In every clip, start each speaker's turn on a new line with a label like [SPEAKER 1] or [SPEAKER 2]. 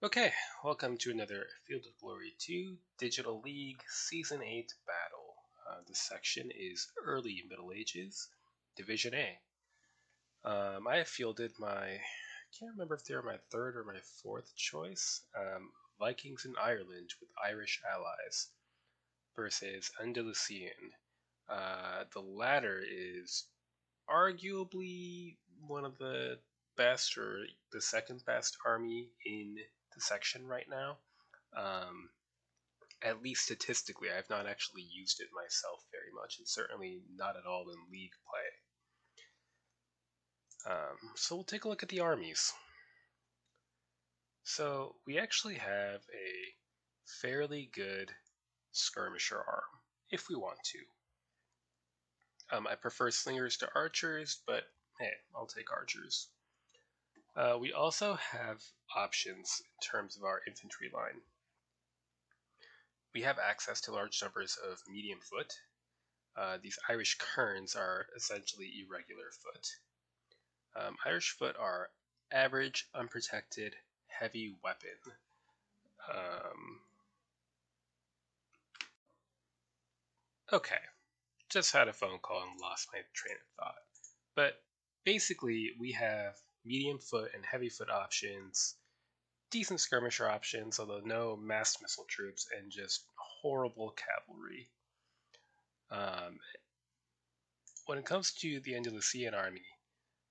[SPEAKER 1] Okay, welcome to another Field of Glory 2 Digital League Season 8 battle. This section is Early Middle Ages, Division A. I have fielded I can't remember if they're my third or my fourth choice, Vikings in Ireland with Irish allies versus Andalusian. The latter is arguably one of the best or the second best army in the section right now. Um, at least statistically, I've not actually used it myself very much, and certainly not at all in league play. So we'll take a look at the armies. So we actually have a fairly good skirmisher arm, if we want to. I prefer slingers to archers, but hey, I'll take archers. We also have options in terms of our infantry line. We have access to large numbers of medium foot. These Irish kerns are essentially irregular foot. Irish foot are average, unprotected, heavy weapon. Okay, just had a phone call and lost my train of thought. But basically, we have medium foot and heavy foot options, decent skirmisher options, although no massed missile troops, and just horrible cavalry. When it comes to the Andalusian army,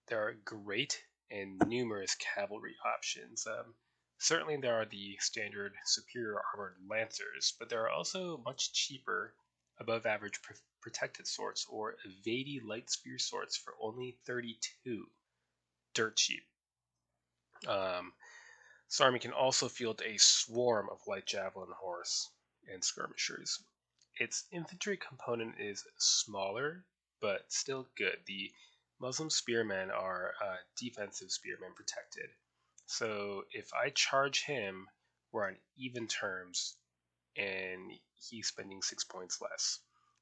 [SPEAKER 1] there are great and numerous cavalry options. Certainly, there are the standard superior armored lancers, but there are also much cheaper, above average protected swords or Evadie light spear swords for only 32. Dirt cheap. This army can also field a swarm of light javelin horse and skirmishers. Its infantry component is smaller, but still good. The Muslim spearmen are defensive spearmen protected. So if I charge him, we're on even terms, and he's spending 6 points less.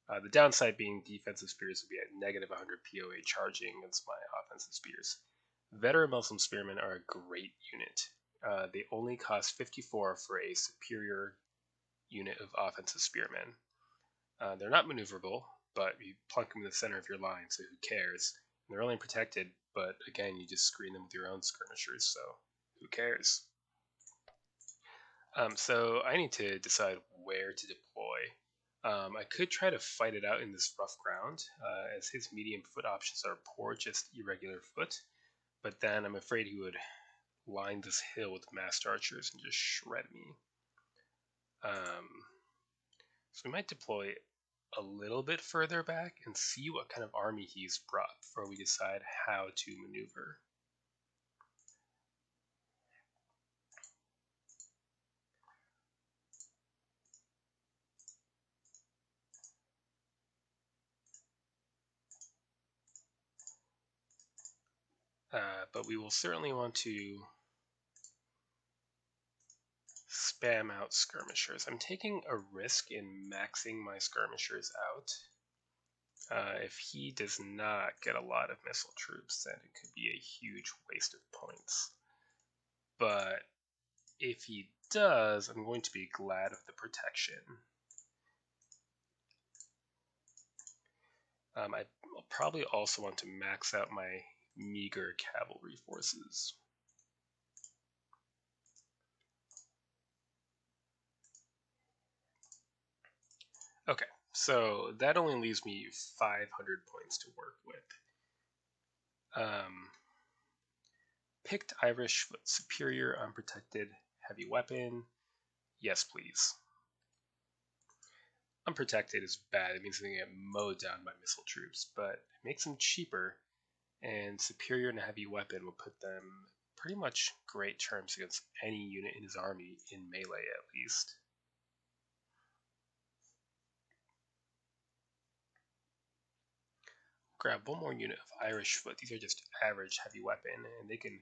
[SPEAKER 1] The downside being defensive spears would be at negative 100 POA charging against my offensive spears. Veteran Muslim spearmen are a great unit. They only cost 54 for a superior unit of offensive spearmen. They're not maneuverable, but you plunk them in the center of your line, so who cares? And they're only protected, but again, you just screen them with your own skirmishers, so who cares? So I need to decide where to deploy. I could try to fight it out in this rough ground, as his medium foot options are poor, just irregular foot. But then I'm afraid he would line this hill with massed archers and just shred me. So we might deploy a little bit further back and see what kind of army he's brought before we decide how to maneuver. But we will certainly want to spam out skirmishers. I'm taking a risk in maxing my skirmishers out. If he does not get a lot of missile troops, then it could be a huge waste of points. But if he does, I'm going to be glad of the protection. I probably also want to max out my meager cavalry forces. Okay, so that only leaves me 500 points to work with. Picked Irish foot, superior, unprotected, heavy weapon. Yes, please. Unprotected is bad. It means they get mowed down by missile troops, but it makes them cheaper, and superior and heavy weapon will put them pretty much great terms against any unit in his army, in melee at least. Grab one more unit of Irish foot. These are just average heavy weapon, and they can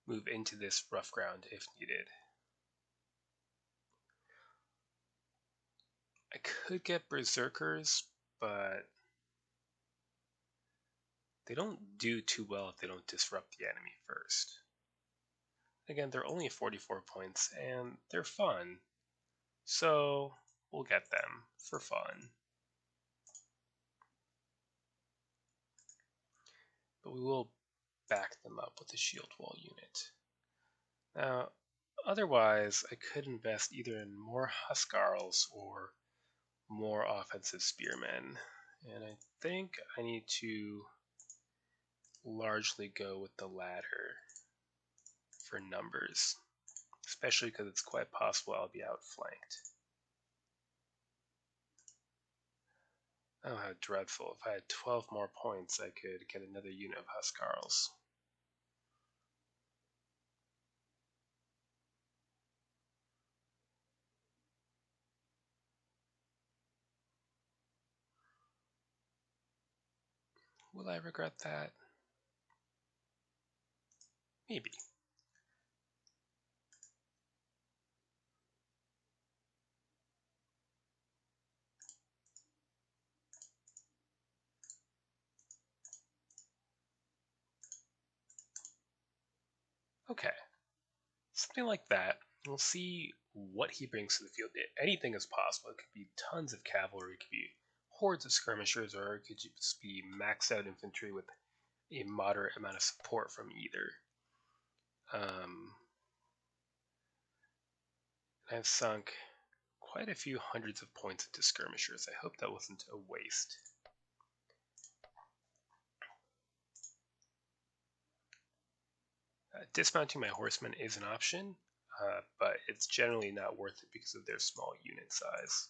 [SPEAKER 1] move into this rough ground if needed. I could get berserkers, but they don't do too well if they don't disrupt the enemy first. Again, they're only 44 points, and they're fun. So we'll get them for fun. But we will back them up with a shield wall unit. Now, otherwise, I could invest either in more Huskarls or more offensive spearmen. And I think I need to largely go with the latter for numbers, especially because it's quite possible I'll be outflanked. Oh, how dreadful. If I had 12 more points, I could get another unit of Huskarls. Will I regret that? Maybe. Okay. Something like that. We'll see what he brings to the field. Anything is possible. It could be tons of cavalry, it could be hordes of skirmishers, or it could just be maxed out infantry with a moderate amount of support from either. I've sunk quite a few hundreds of points into skirmishers. I hope that wasn't a waste. Dismounting my horsemen is an option, but it's generally not worth it because of their small unit size.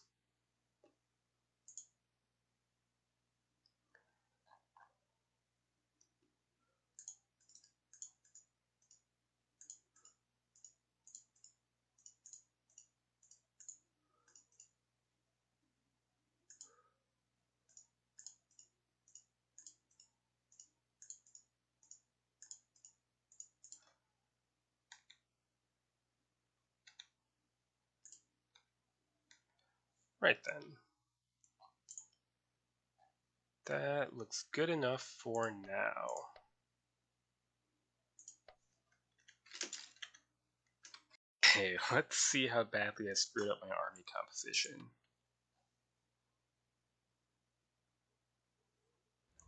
[SPEAKER 1] Right then. That looks good enough for now. Okay, let's see how badly I screwed up my army composition.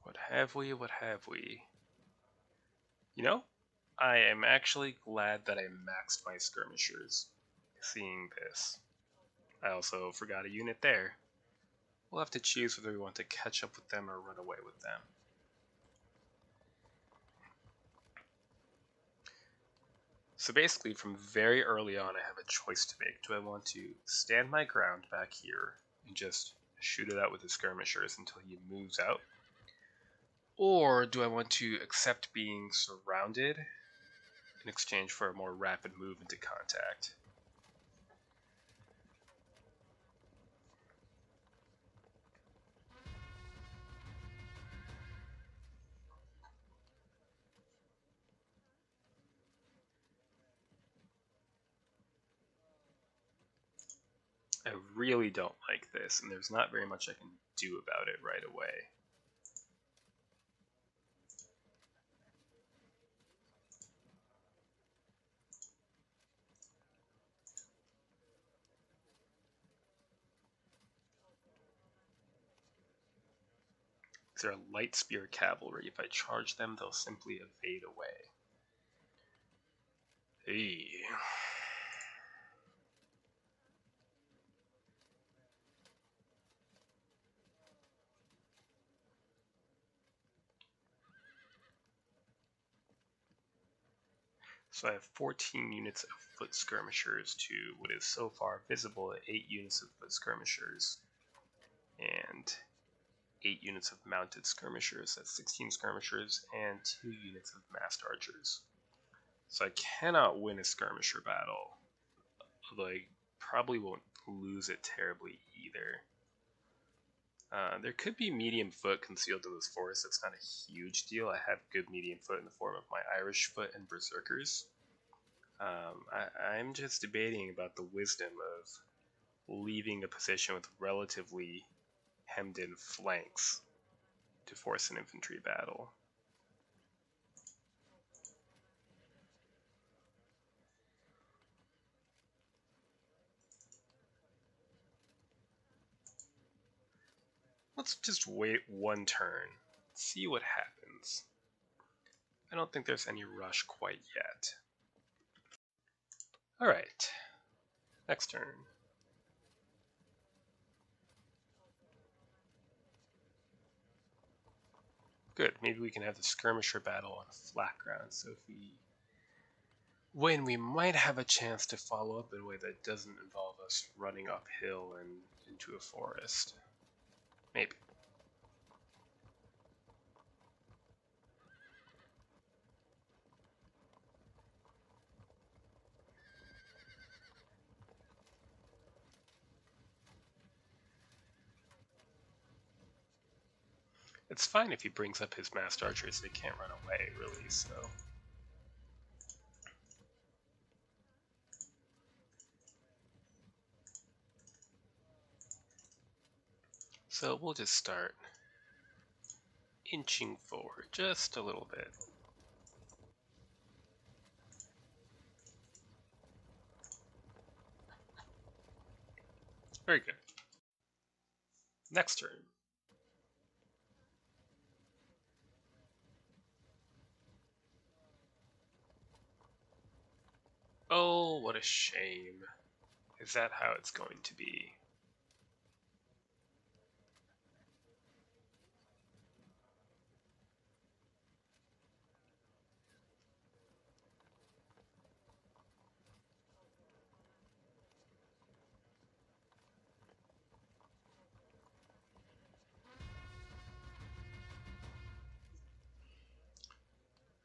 [SPEAKER 1] What have we? What have we? You know, I am actually glad that I maxed my skirmishers. Seeing this. I also forgot a unit there. We'll have to choose whether we want to catch up with them or run away with them. So basically, from very early on, I have a choice to make. Do I want to stand my ground back here and just shoot it out with the skirmishers until he moves out? Or do I want to accept being surrounded in exchange for a more rapid move into contact? I really don't like this, and there's not very much I can do about it right away. These are light spear cavalry. If I charge them, they'll simply evade away. Hey. So I have 14 units of foot skirmishers to what is so far visible 8 units of foot skirmishers and 8 units of mounted skirmishers. That's 16 skirmishers and 2 units of massed archers. So I cannot win a skirmisher battle, although I probably won't lose it terribly either. There could be medium foot concealed in this forest. That's not a huge deal. I have good medium foot in the form of my Irish foot and berserkers. I'm just debating about the wisdom of leaving a position with relatively hemmed in flanks to force an infantry battle. let's just wait one turn, see what happens. I don't think there's any rush quite yet. Alright, next turn. Good, maybe we can have the skirmisher battle on flat ground, so if we win, we might have a chance to follow up in a way that doesn't involve us running uphill and into a forest. Maybe. It's fine if he brings up his masked archers, they can't run away, really, so... So we'll just start inching forward just a little bit. Very good. Next turn. Oh, what a shame. Is that how it's going to be?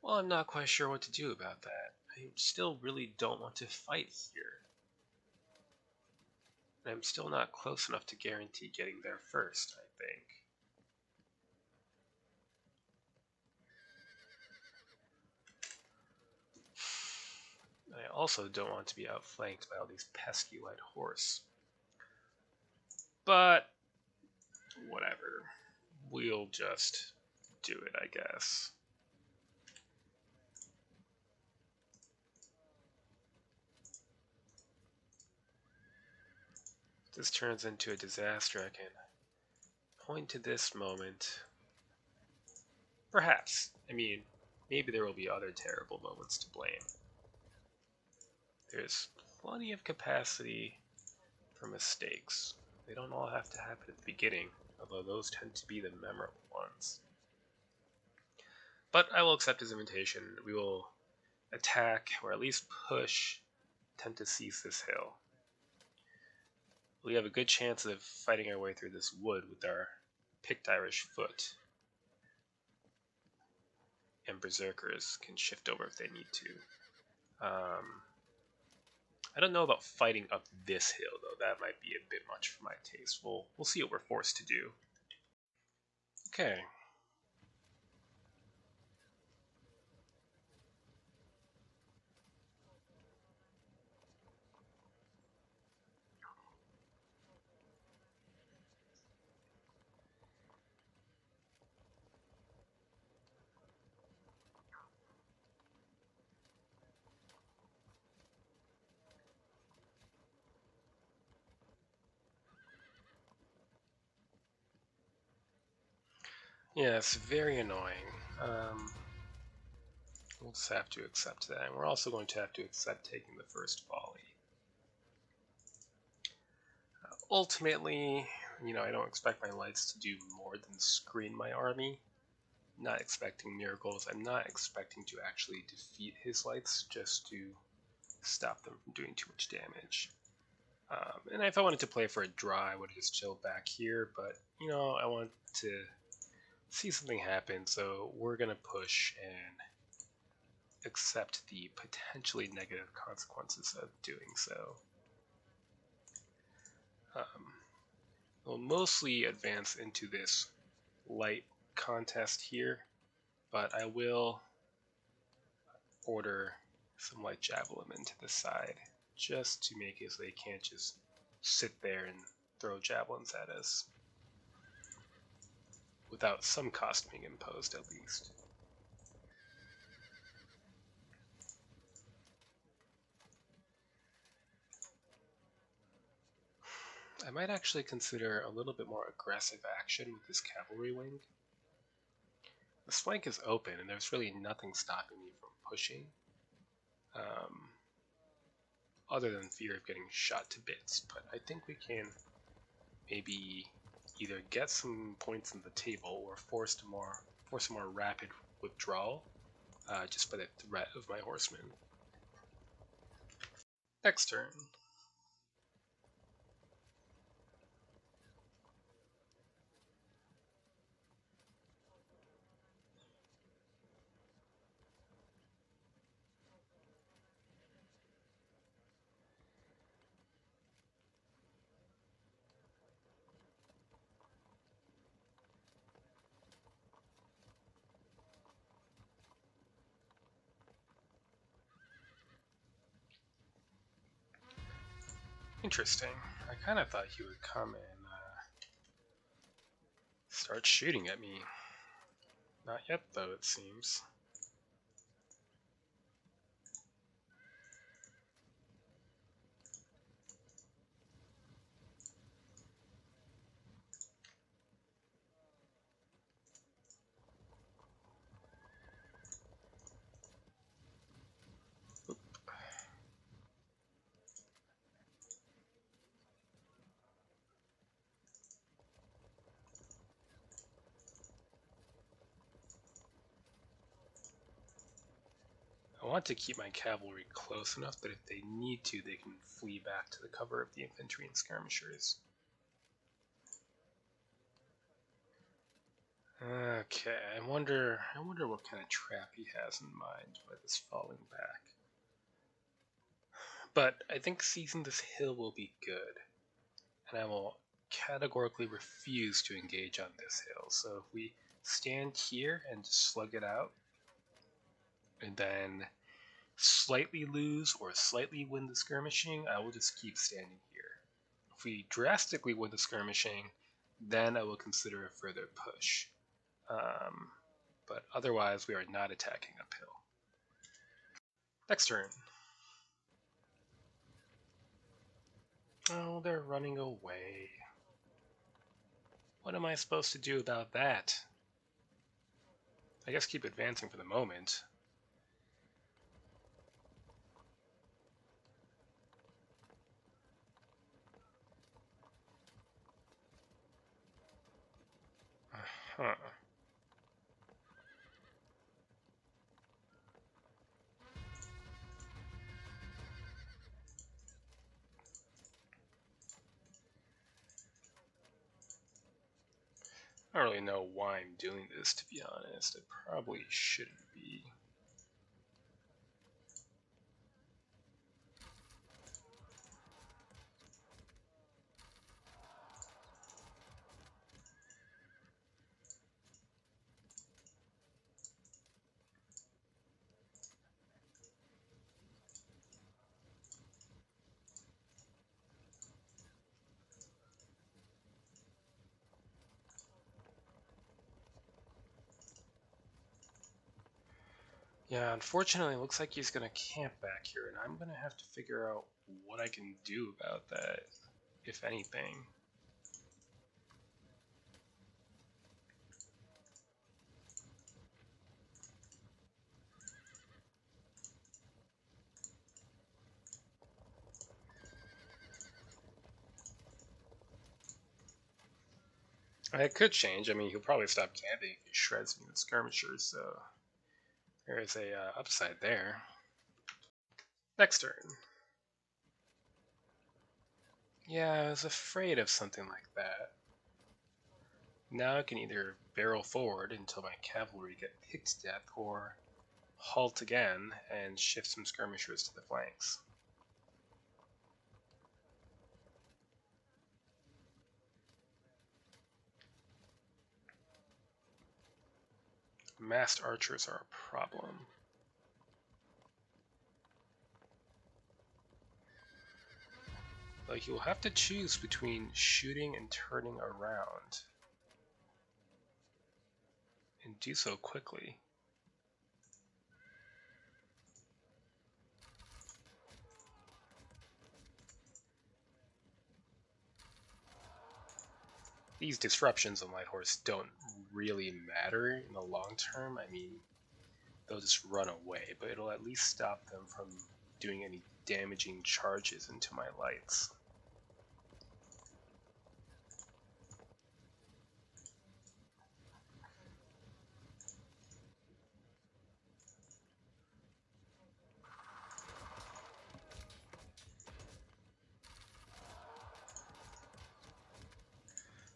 [SPEAKER 1] Well, I'm not quite sure what to do about that. I still really don't want to fight here. And I'm still not close enough to guarantee getting there first, I think. I also don't want to be outflanked by all these pesky light horse. But, whatever. We'll just do it, I guess. If this turns into a disaster, I can point to this moment. Perhaps. I mean, maybe there will be other terrible moments to blame. There's plenty of capacity for mistakes. They don't all have to happen at the beginning, although those tend to be the memorable ones. But I will accept his invitation. We will attack, or at least push, attempt to seize this hill. We have a good chance of fighting our way through this wood with our picked Irish foot. And berserkers can shift over if they need to. I don't know about fighting up this hill, though. That might be a bit much for my taste. We'll see what we're forced to do. Okay. Yeah, it's very annoying. We'll just have to accept that. And we're also going to have to accept taking the first volley. Ultimately, I don't expect my lights to do more than screen my army. Not expecting miracles. I'm not expecting to actually defeat his lights, just to stop them from doing too much damage. And if I wanted to play for a draw, I would have just chilled back here, but, I want to see something happen, so we're going to push and accept the potentially negative consequences of doing so. We'll mostly advance into this light contest here, but I will order some light javelin to the side, just to make it so they can't just sit there and throw javelins at us. Without some cost being imposed, at least. I might actually consider a little bit more aggressive action with this cavalry wing. This flank is open, and there's really nothing stopping me from pushing, other than fear of getting shot to bits. But I think we can maybe either get some points on the table or force a more rapid withdrawal, just by the threat of my horsemen. Next turn. Interesting. I kind of thought he would come and start shooting at me. Not yet, though, it seems. Oop. I want to keep my cavalry close enough that if they need to, they can flee back to the cover of the infantry and skirmishers. Okay, I wonder what kind of trap he has in mind by this falling back. But I think seizing this hill will be good, and I will categorically refuse to engage on this hill. So if we stand here and slug it out, and then slightly lose or slightly win the skirmishing, I will just keep standing here. If we drastically win the skirmishing, then I will consider a further push. But otherwise, we are not attacking uphill. Next turn. Oh, they're running away. What am I supposed to do about that? I guess keep advancing for the moment. Uh-huh. I don't really know why I'm doing this, to be honest. I probably shouldn't be. Yeah, unfortunately, it looks like he's gonna camp back here, and I'm gonna have to figure out what I can do about that, if anything. It could change. I mean, he'll probably stop camping if he shreds me with skirmishers, so there is a upside there. Next turn. Yeah, I was afraid of something like that. Now I can either barrel forward until my cavalry get picked to death, or halt again and shift some skirmishers to the flanks. Massed archers are a problem. Like, you'll have to choose between shooting and turning around, and do so quickly. these disruptions on light horse don't really matter in the long term. I mean, they'll just run away, but it'll at least stop them from doing any damaging charges into my lights.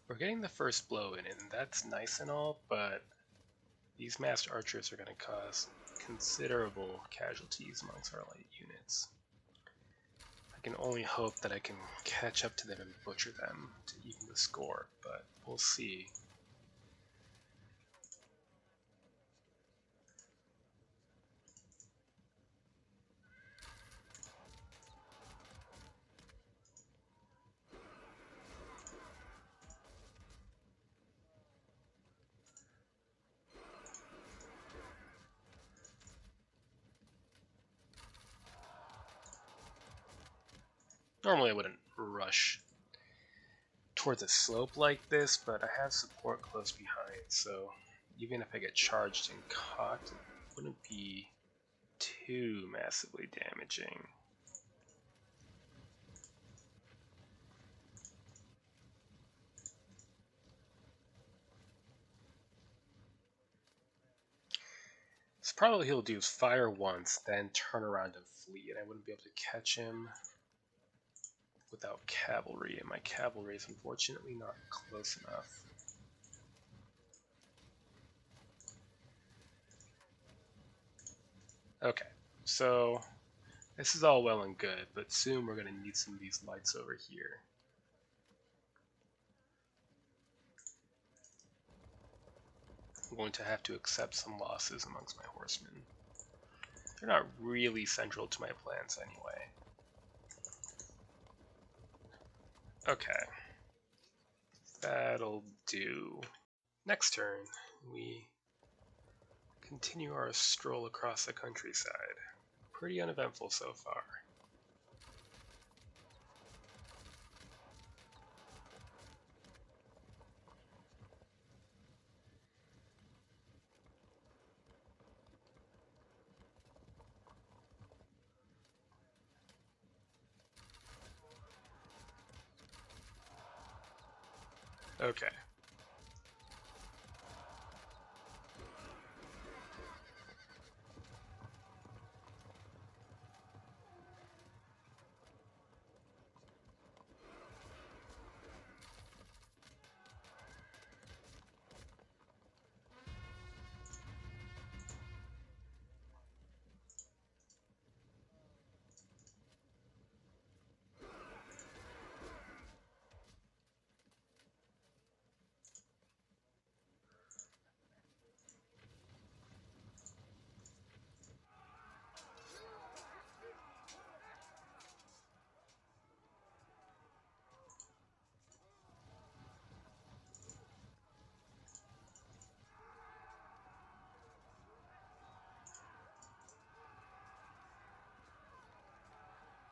[SPEAKER 1] We're getting the first blow in, and that's nice and all, but these masked archers are going to cause considerable casualties amongst our light units. I can only hope that I can catch up to them and butcher them to even the score, but we'll see. Normally I wouldn't rush towards a slope like this, but I have support close behind, so even if I get charged and caught, it wouldn't be too massively damaging. So probably he'll do is fire once, then turn around and flee, and I wouldn't be able to catch him without cavalry, and my cavalry is unfortunately not close enough. Okay, so this is all well and good, but soon we're going to need some of these lights over here. I'm going to have to accept some losses amongst my horsemen. They're not really central to my plans anyway. Okay, that'll do. Next turn, we continue our stroll across the countryside. Pretty uneventful so far. Okay.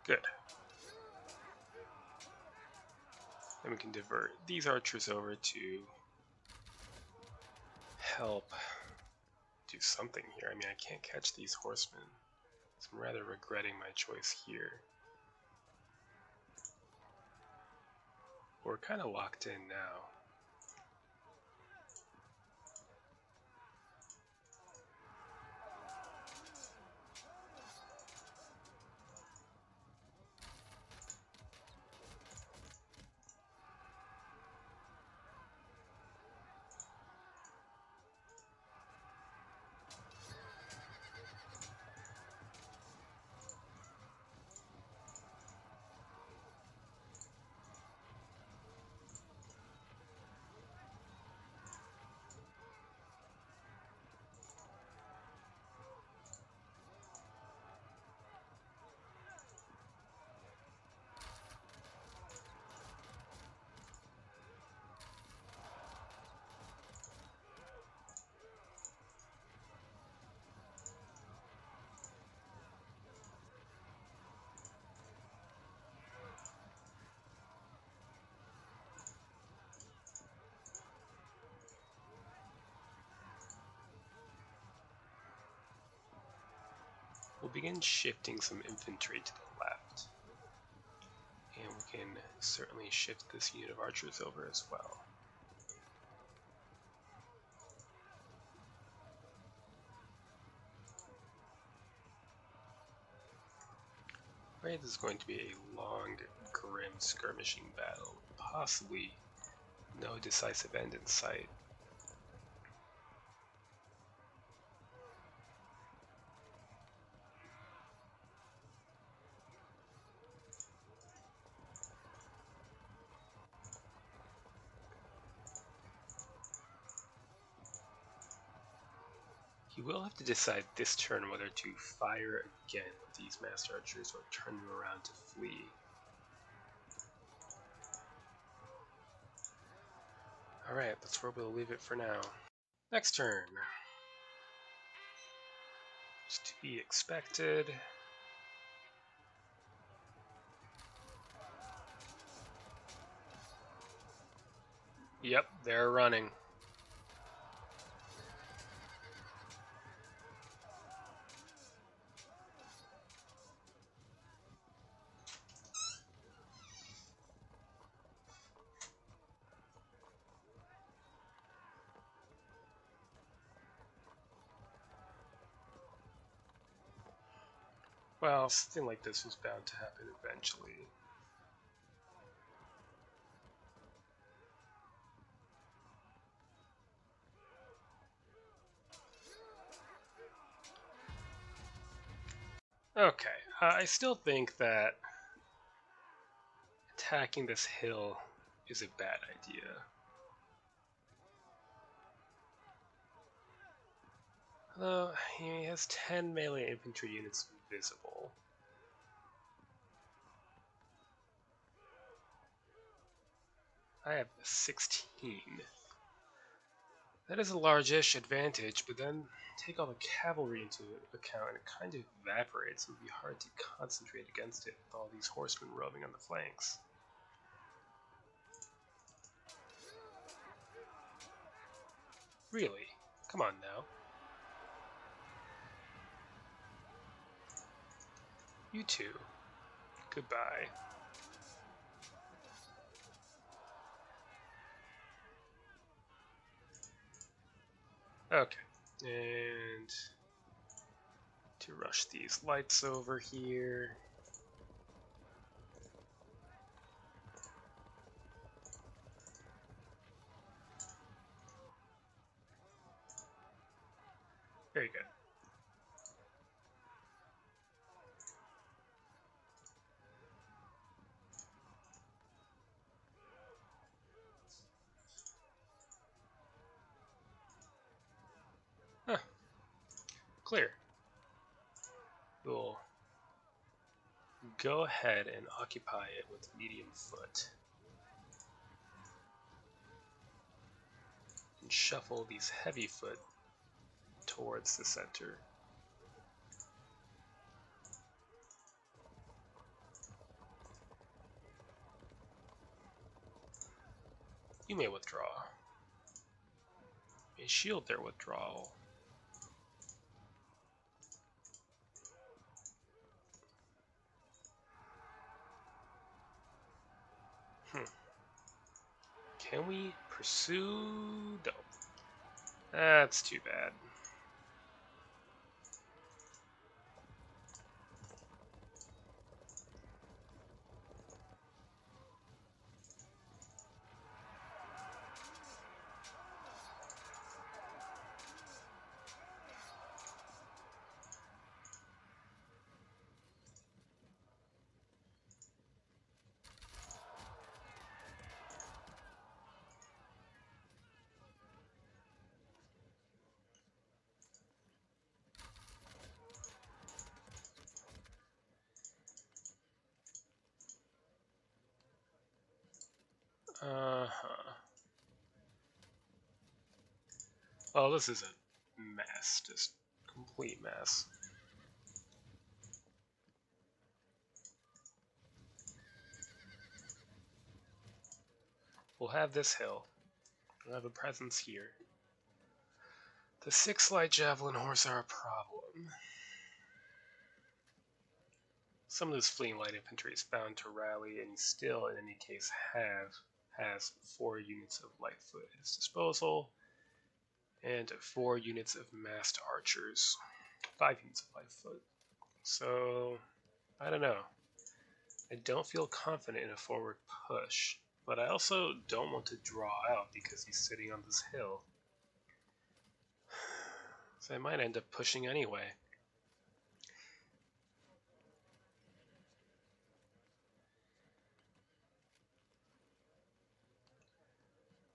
[SPEAKER 1] Good. Then we can divert these archers over to help do something here. I mean, I can't catch these horsemen, so I'm rather regretting my choice here. We're kind of locked in now. we'll begin shifting some infantry to the left. And we can certainly shift this unit of archers over as well. Right, this is going to be a long, grim skirmishing battle, possibly no decisive end in sight. He will have to decide this turn whether to fire again with these master archers or turn them around to flee. Alright, that's where we'll leave it for now. Next turn. It's to be expected. Yep, they're running. Well, something like this was bound to happen eventually. Okay, I still think that attacking this hill is a bad idea. Although, he has 10 melee infantry units visible. I have 16. That is a large-ish advantage, but then take all the cavalry into account and it kind of evaporates. It would be hard to concentrate against it with all these horsemen roaming on the flanks. Really? Come on now. You two. Goodbye. Okay. And to rush these lights over here. Very good. Huh. Clear. We'll go ahead and occupy it with medium foot. And shuffle these heavy foot towards the center. You may withdraw. You may shield their withdrawal. Can we pursue? No. That's too bad. Well, this is a mess, just complete mess. We'll have this hill. We'll have a presence here. The 6 light javelin horse are a problem. some of this fleeing light infantry is bound to rally, and he still, in any case, has 4 units of light foot at his disposal, and 4 units of massed archers, 5 units of light foot. So, I don't know. I don't feel confident in a forward push, but I also don't want to draw out because he's sitting on this hill. So I might end up pushing anyway.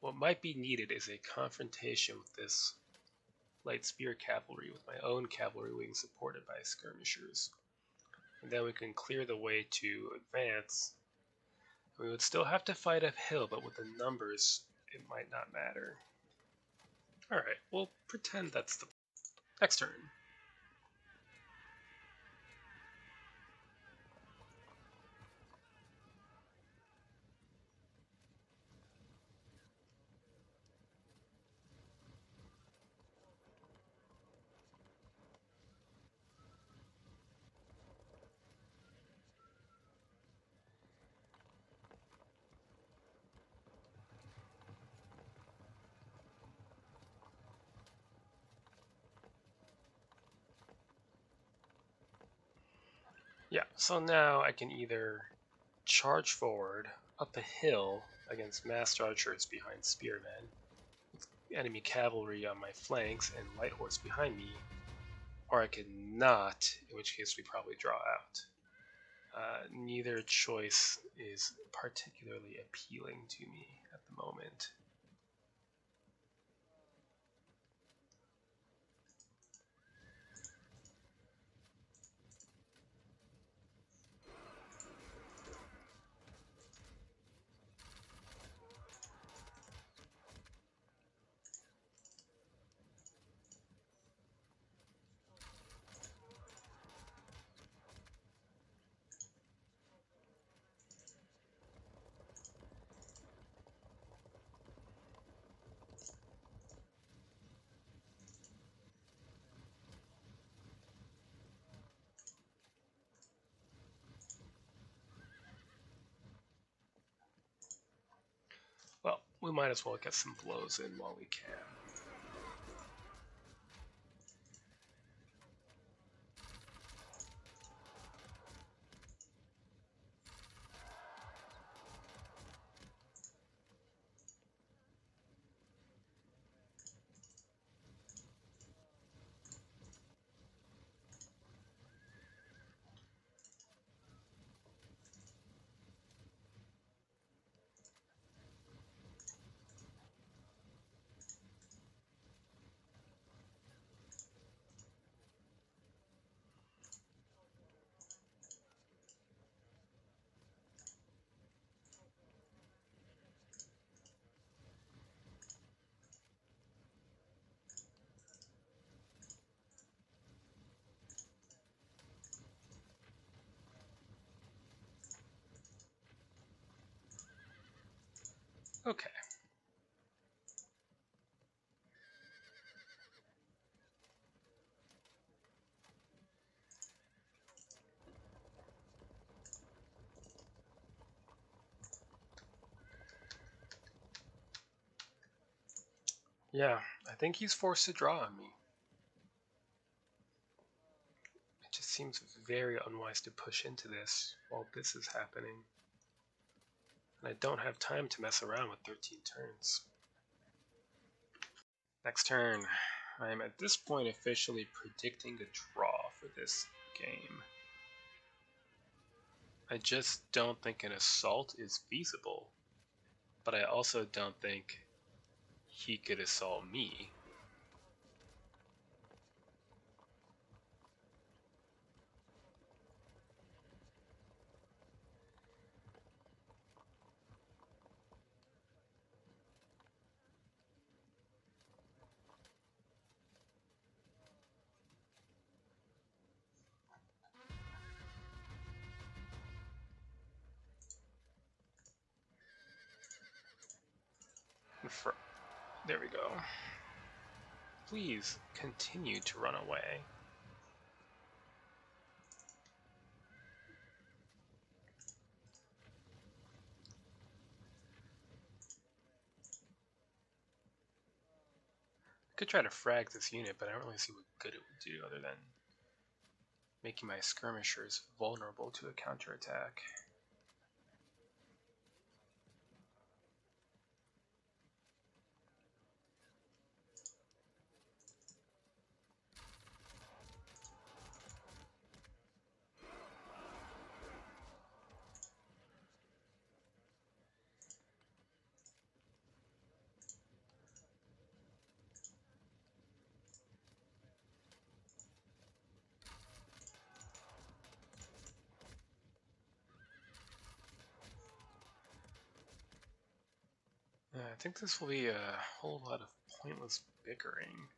[SPEAKER 1] What might be needed is a confrontation with this light spear cavalry with my own cavalry wing supported by skirmishers. And then we can clear the way to advance. We would still have to fight uphill, but with the numbers, it might not matter. Alright, we'll pretend that's the next turn. Yeah, so now I can either charge forward up a hill against massed archers behind spearmen, with enemy cavalry on my flanks and light horse behind me, or I could not, in which case we probably draw out. Neither choice is particularly appealing to me at the moment. Well, we might as well get some blows in while we can. Okay. Yeah, I think he's forced to draw on me. It just seems very unwise to push into this while this is happening. And I don't have time to mess around with 13 turns. Next turn. I am at this point officially predicting a draw for this game. I just don't think an assault is feasible, but I also don't think he could assault me. There we go. Please continue to run away. Could try to frag this unit, but I don't really see what good it would do other than making my skirmishers vulnerable to a counterattack. I think this will be a whole lot of pointless bickering.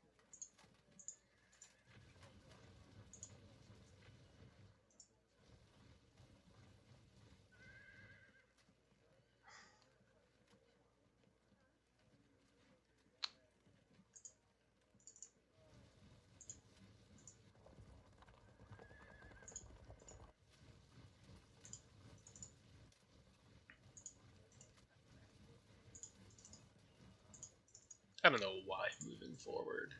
[SPEAKER 1] I don't know why moving forward.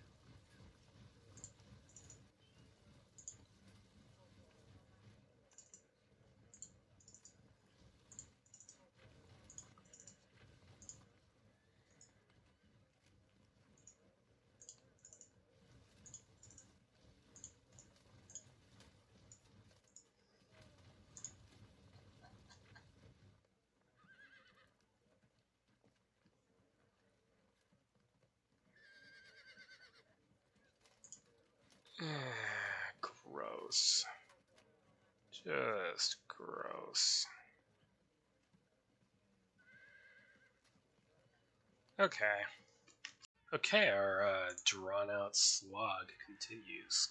[SPEAKER 1] Gross. Just gross. Okay. Okay, our drawn out slog continues.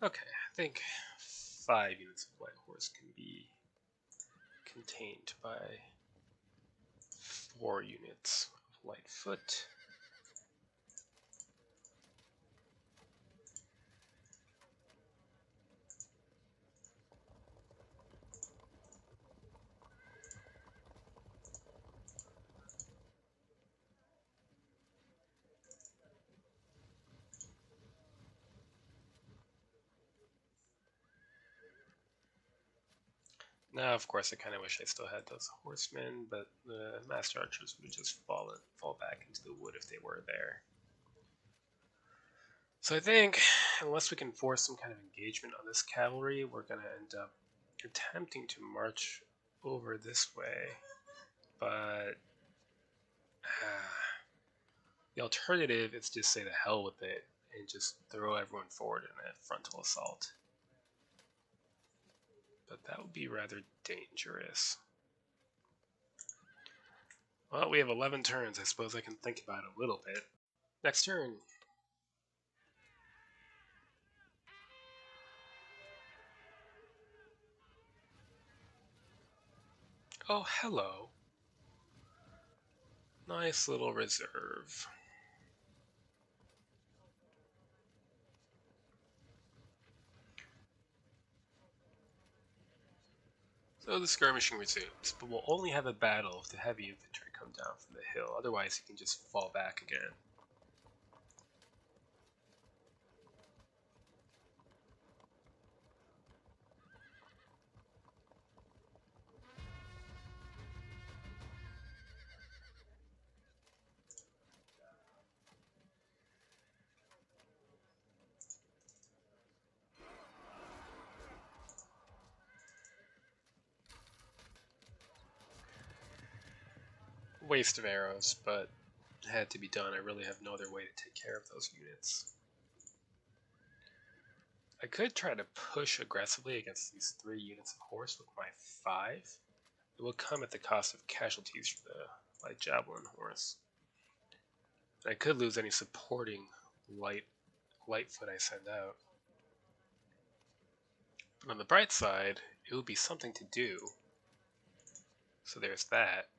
[SPEAKER 1] Okay, I think 5 units of White Horse can be contained by 4 units of Light Foot. Now, of course, I kind of wish I still had those horsemen, but the Master Archers would just fall back into the wood if they were there. So I think, unless we can force some kind of engagement on this cavalry, we're going to end up attempting to march over this way. But the alternative is just say the hell with it and just throw everyone forward in a frontal assault. But that would be rather dangerous. Well, we have 11 turns. I suppose I can think about it a little bit. Next turn. Oh, hello. Nice little reserve. So the skirmishing resumes, but we'll only have a battle if the heavy infantry come down from the hill, otherwise he can just fall back again. Waste of arrows, but it had to be done. I really have no other way to take care of those units. I could try to push aggressively against these 3 units of horse with my 5. It will come at the cost of casualties for the light javelin horse. And I could lose any supporting lightfoot I send out. But on the bright side, it would be something to do. So there's that.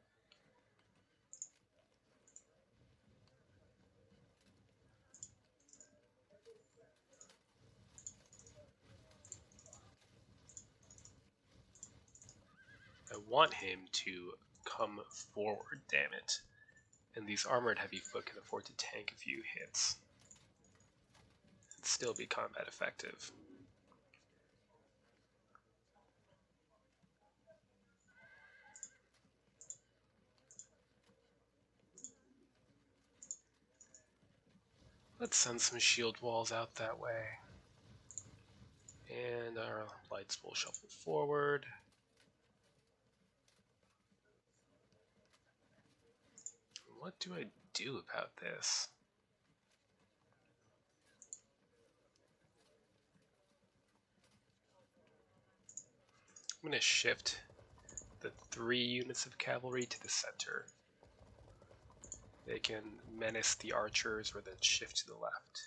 [SPEAKER 1] I want him to come forward, damn it. And these armored heavy foot can afford to tank a few hits and still be combat effective. Let's send some shield walls out that way. And our lights will shuffle forward. What do I do about this? I'm going to shift the 3 units of cavalry to the center. They can menace the archers or then shift to the left.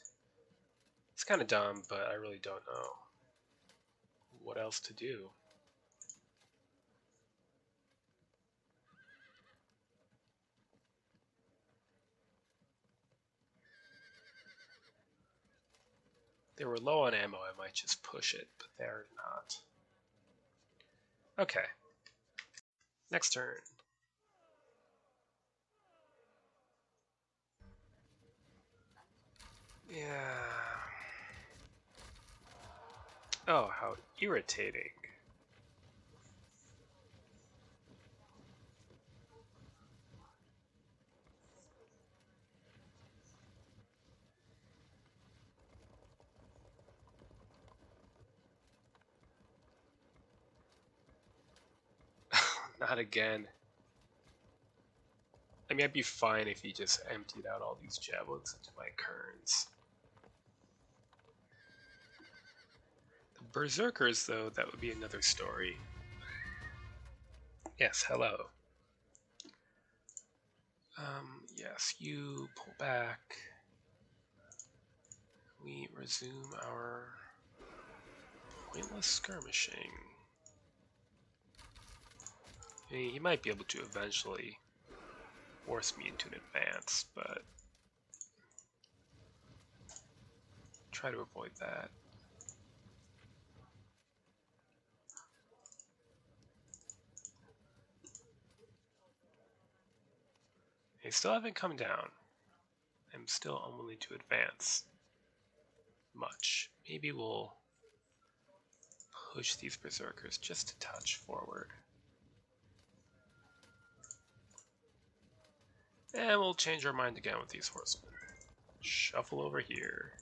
[SPEAKER 1] It's kind of dumb, but I really don't know what else to do. They were low on ammo, I might just push it, but they're not. Okay. Next turn. Yeah. Oh, how irritating. Not again. I mean, I'd be fine if he just emptied out all these javelins into my kerns. The berserkers, though, that would be another story. Yes, hello. Yes, you pull back. We resume our pointless skirmishing. I mean, he might be able to eventually force me into an advance, but try to avoid that. They still haven't come down. I'm still unwilling to advance much. Maybe we'll push these berserkers just a touch forward. And we'll change our mind again with these horsemen. Shuffle over here.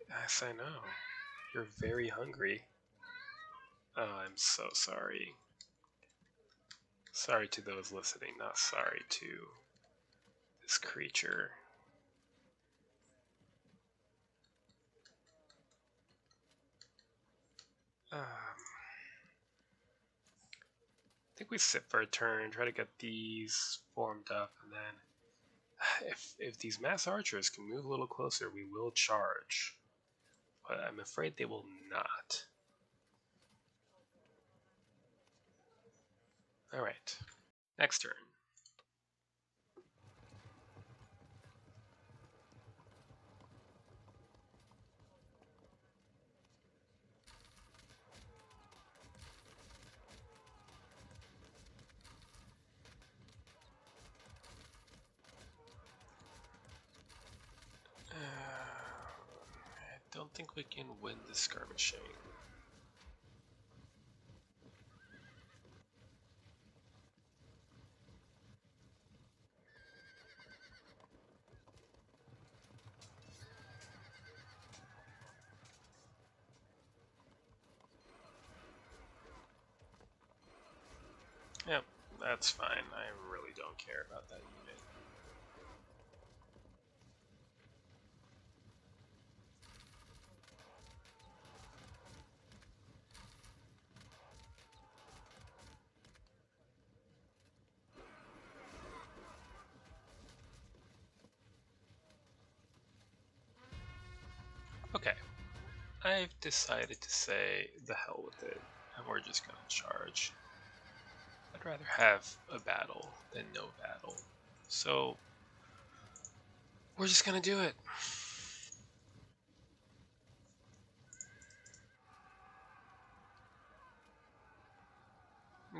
[SPEAKER 1] Yes, I know. You're very hungry. Oh, I'm so sorry. Sorry to those listening, not sorry to this creature. I think we sit for a turn, try to get these formed up, and then if these mass archers can move a little closer, we will charge. But I'm afraid they will not. Alright, next turn. don't think we can win the skirmishing. Yep, that's fine. I really don't care about that unit. Okay, I've decided to say the hell with it, and we're just gonna charge. I'd rather have a battle than no battle, so we're just gonna do it.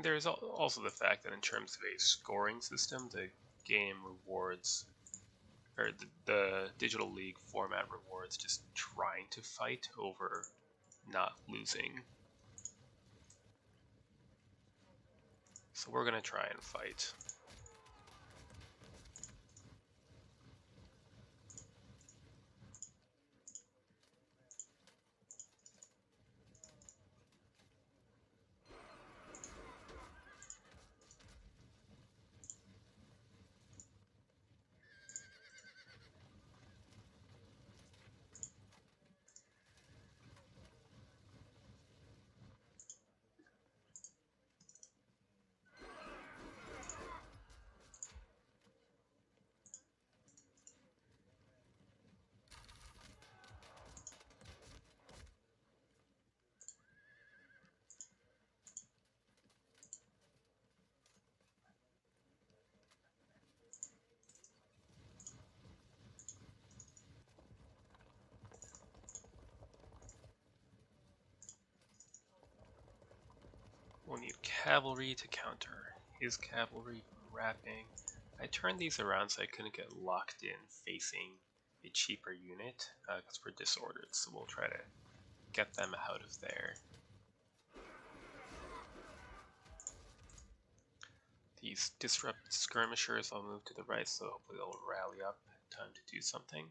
[SPEAKER 1] There's also the fact that in terms of a scoring system, the game rewards, or the Digital League format rewards just trying to fight over not losing. So we're gonna try and fight. We'll need cavalry to counter his cavalry wrapping. I turned these around so I couldn't get locked in facing a cheaper unit because we're disordered, so we'll try to get them out of there. These disrupted skirmishers I'll move to the right, so hopefully they'll rally up in time to do something.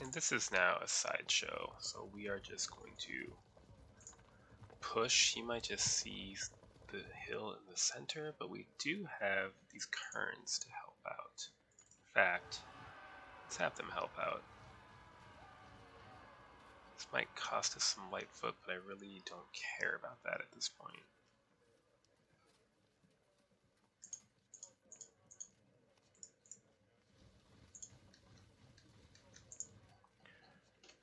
[SPEAKER 1] And this is now a sideshow, so we are just going to push. He might just see the hill in the center, but we do have these kerns to help out. In fact, let's have them help out. This might cost us some Lightfoot, but I really don't care about that at this point.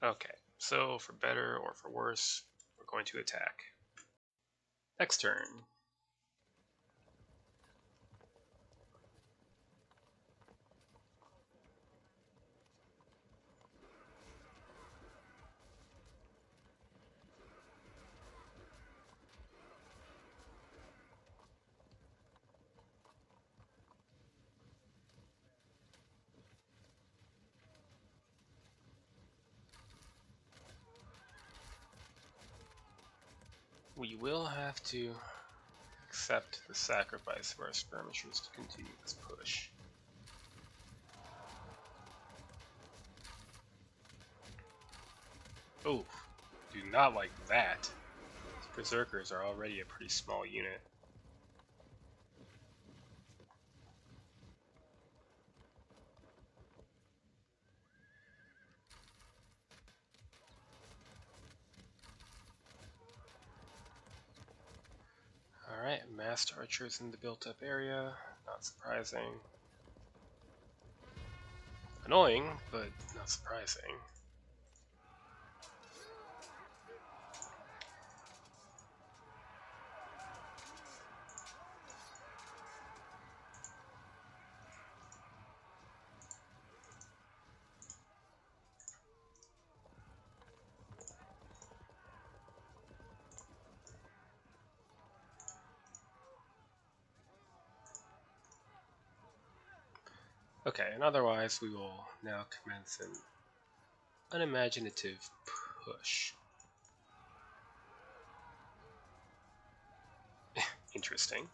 [SPEAKER 1] Okay, so for better or for worse, we're going to attack. Next turn. We will have to accept the sacrifice of our skirmishers to continue this push. Oh, do not like that. These berserkers are already a pretty small unit. Alright, massed archers in the built up area, not surprising. Annoying, but not surprising. Okay, and otherwise we will now commence an unimaginative push. Interesting.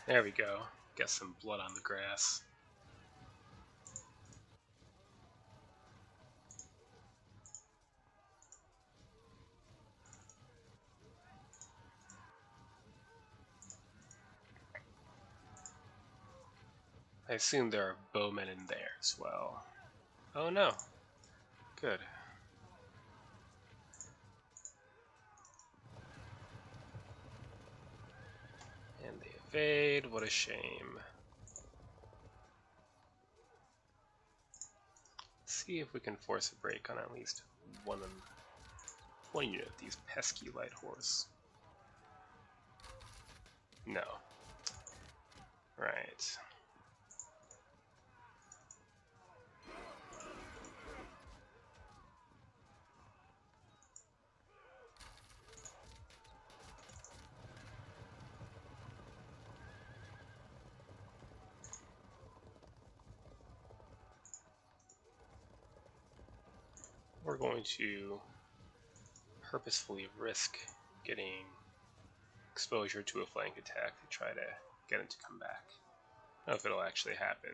[SPEAKER 1] There we go. Get some blood on the grass. I assume there are bowmen in there as well. Oh no. Good. And they evade. What a shame. Let's see if we can force a break on at least one unit of these pesky light horse. No. Right. We're going to purposefully risk getting exposure to a flank attack to try to get him to come back. I don't know if it'll actually happen.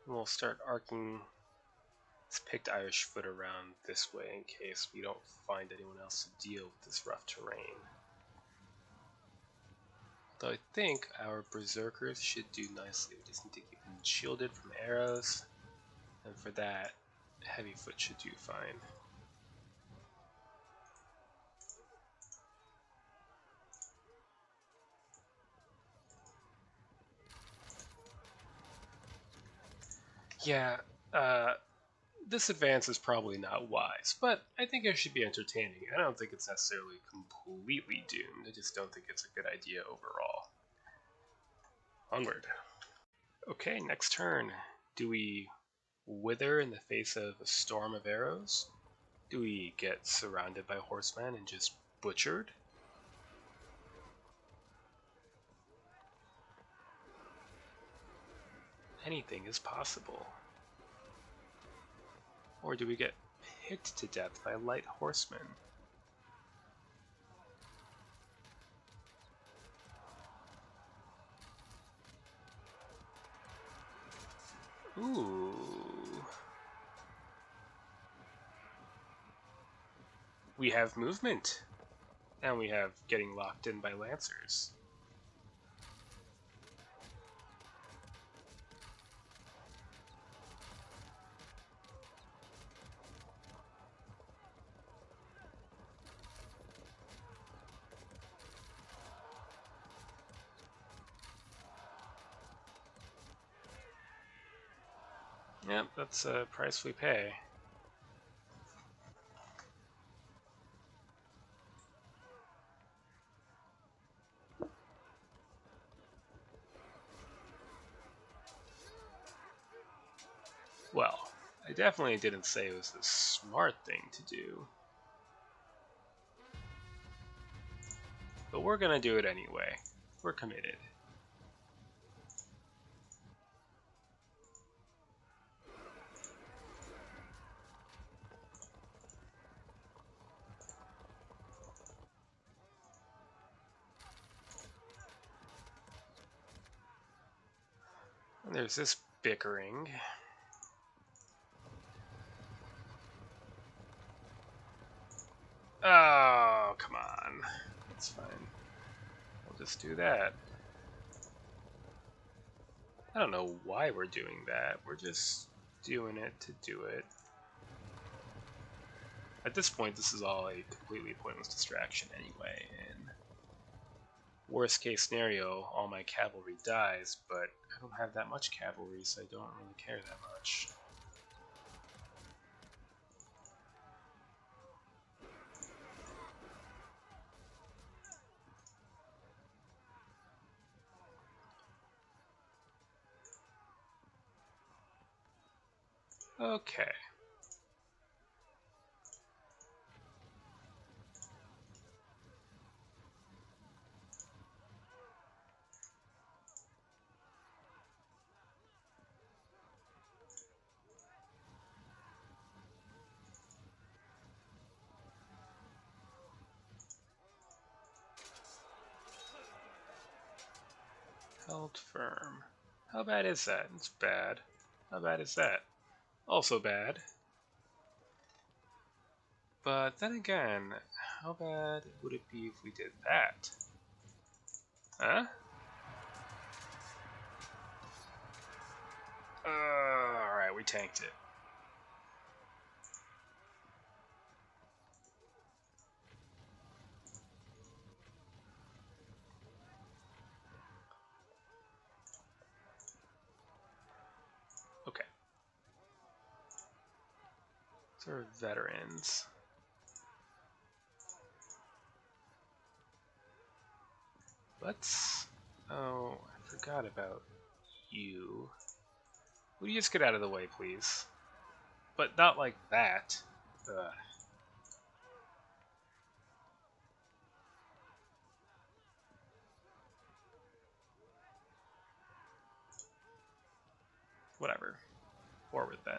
[SPEAKER 1] We'll start arcing this picked Irish foot around this way in case we don't find anyone else to deal with this rough terrain. Though I think our berserkers should do nicely. We just need to keep them shielded from arrows, and for that, heavy foot should do fine. Yeah, this advance is probably not wise, but I think it should be entertaining. I don't think it's necessarily completely doomed. I just don't think it's a good idea overall. Onward. Okay, next turn. Do we wither in the face of a storm of arrows? Do we get surrounded by horsemen and just butchered? Anything is possible. Or do we get picked to death by light horsemen? Ooh. We have movement. And we have getting locked in by lancers. Yep, that's a price we pay. Well, I definitely didn't say it was the smart thing to do. But we're gonna do it anyway. We're committed. And there's this bickering. Oh, come on. That's fine. We'll just do that. I don't know why we're doing that. We're just doing it to do it. At this point, this is all a completely pointless distraction anyway, and worst case scenario, all my cavalry dies, but I don't have that much cavalry, so I don't really care that much. Okay. Held firm. How bad is that? It's bad. How bad is that? Also bad. But then again, how bad would it be if we did that? Huh? Alright, we tanked it. Okay. These are veterans. Let's... Oh, I forgot about you. Will you just get out of the way, please? But not like that. Ugh. Whatever. Forward then.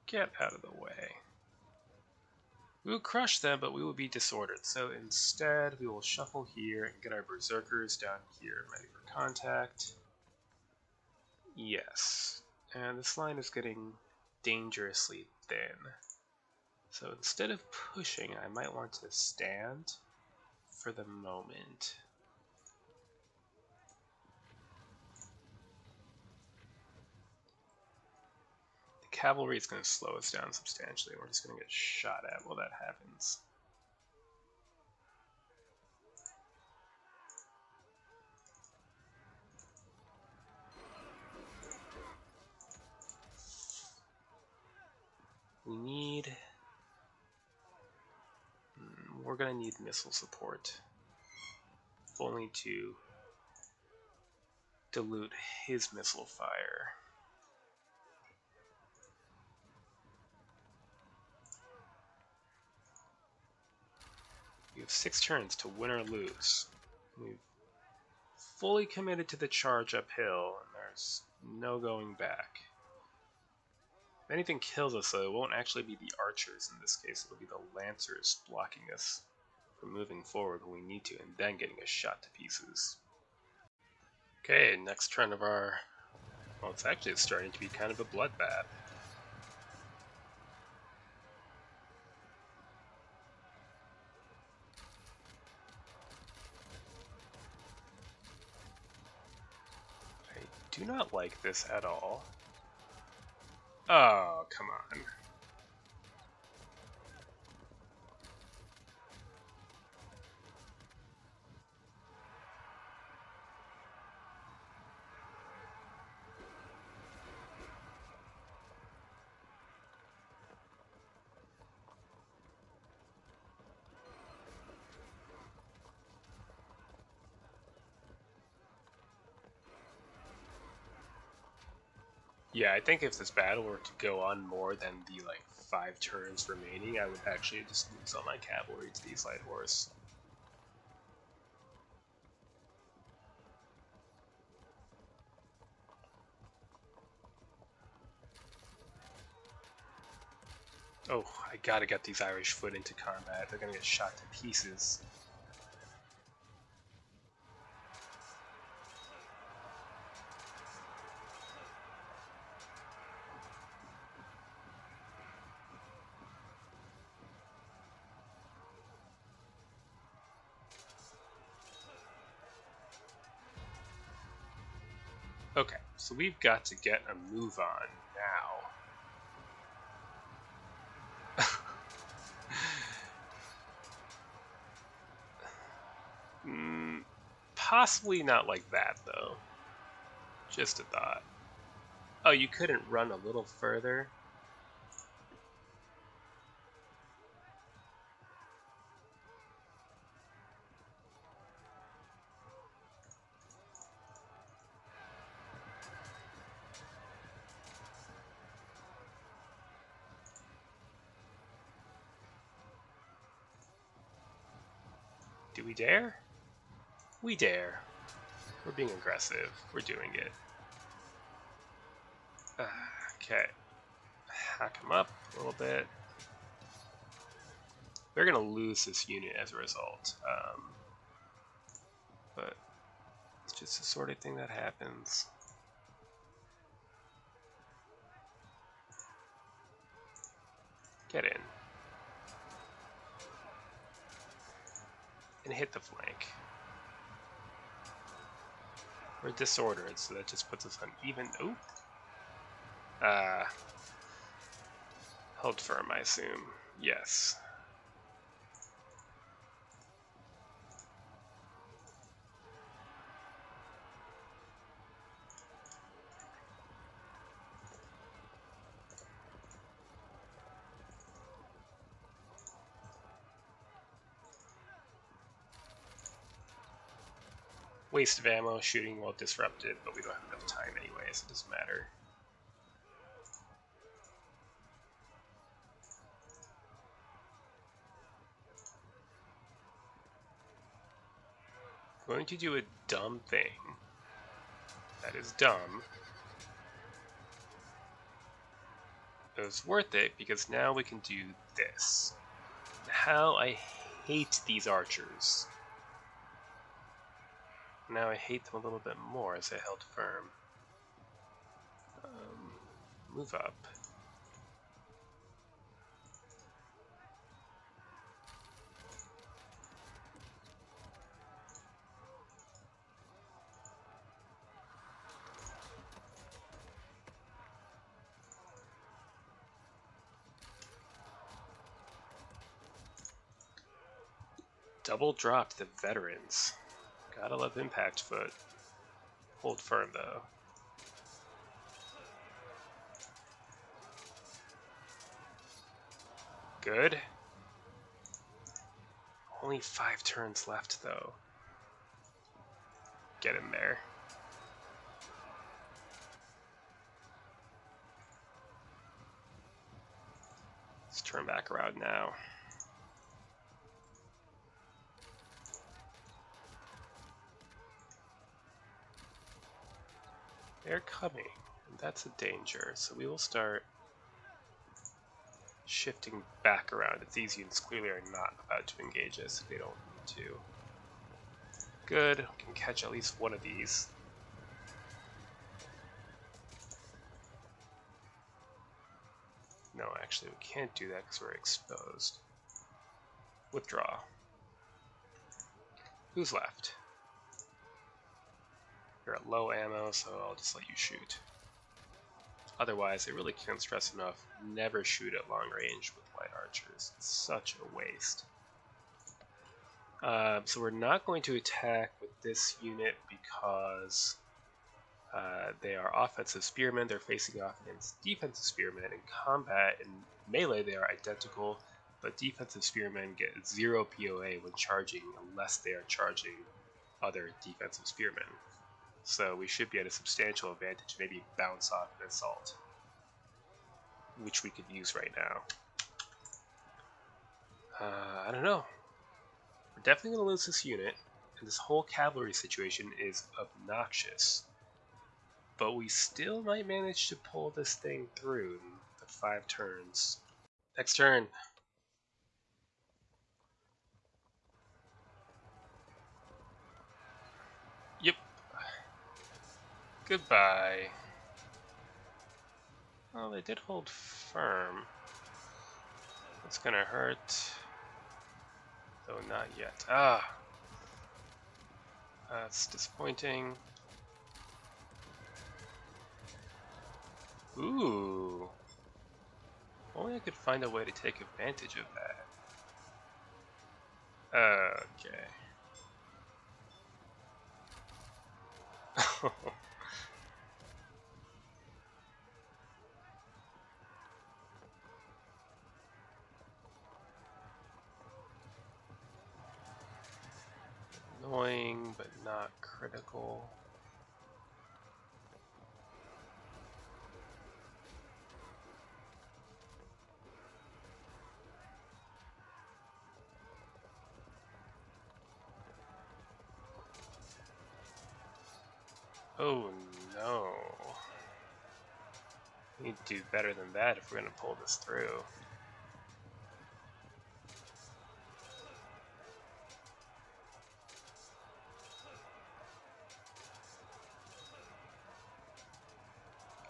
[SPEAKER 1] Get out of the way. We will crush them, but we will be disordered. So instead, we will shuffle here and get our berserkers down here ready for contact. Yes. And this line is getting dangerously thin. So instead of pushing, I might want to stand for the moment. The cavalry is going to slow us down substantially. We're just going to get shot at while that happens. We need... We're going to need missile support. If only to dilute his missile fire. We have 6 turns to win or lose. We've fully committed to the charge uphill, and there's no going back. If anything kills us, though, it won't actually be the archers in this case. It'll be the lancers blocking us from moving forward when we need to, and then getting us shot to pieces. Okay, next turn of our... Well, it's actually starting to be kind of a bloodbath. I do not like this at all. Oh, come on. Yeah, I think if this battle were to go on more than the, 5 turns remaining, I would actually just lose all my cavalry to these light horse. Oh, I gotta get these Irish foot into combat. They're gonna get shot to pieces. Okay, so we've got to get a move on now. Possibly not like that, though. Just a thought. Oh, you couldn't run a little further? Do we dare? We dare. We're being aggressive. We're doing it. Okay. Hack him up a little bit. We're going to lose this unit as a result. But it's just the sort of thing that happens. Get in. And hit the flank. We're disordered, so that just puts us on even. Oop. Hold firm, I assume. Yes. Waste of ammo, shooting while disrupted, but we don't have enough time anyway, so it doesn't matter. Going to do a dumb thing. That is dumb. It was worth it because now we can do this. How I hate these archers. Now I hate them a little bit more as I held firm. Move up. Double dropped the veterans. Gotta love impact foot. Hold firm though. Good. Only 5 turns left though. Get him there. Let's turn back around now. They're coming, and that's a danger, so we will start shifting back around. If these units clearly are not about to engage us, they don't need to. Good, we can catch at least one of these. No, actually we can't do that because we're exposed. Withdraw. Who's left? You're at low ammo, so I'll just let you shoot. Otherwise, I really can't stress enough, never shoot at long range with light archers. It's such a waste. So we're not going to attack with this unit because they are offensive spearmen. They're facing off against defensive spearmen. In combat and melee, they are identical, but defensive spearmen get 0 POA when charging unless they are charging other defensive spearmen. So we should be at a substantial advantage, maybe bounce off an assault, which we could use right now. I don't know. We're definitely going to lose this unit, and this whole cavalry situation is obnoxious. But we still might manage to pull this thing through in the 5 turns Next turn. Yep. Goodbye. Well, they did hold firm. That's gonna hurt. Though not yet. Ah! That's disappointing. Ooh. Only I could find a way to take advantage of that. Okay. Annoying, but not critical. Oh no. We need to do better than that if we're going to pull this through.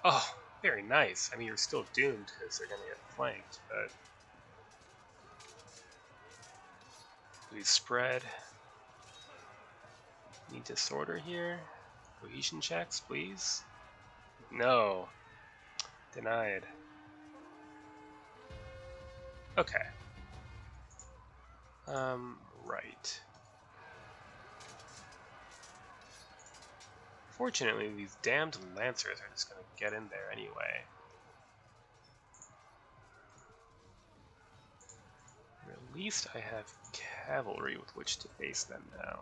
[SPEAKER 1] Oh, very nice. I mean, you're still doomed because they're going to get flanked, but we spread. Need disorder here. Cohesion checks, please. No. Denied. Okay. Right. Fortunately, these damned lancers are just going to get in there anyway. At least I have cavalry with which to face them now.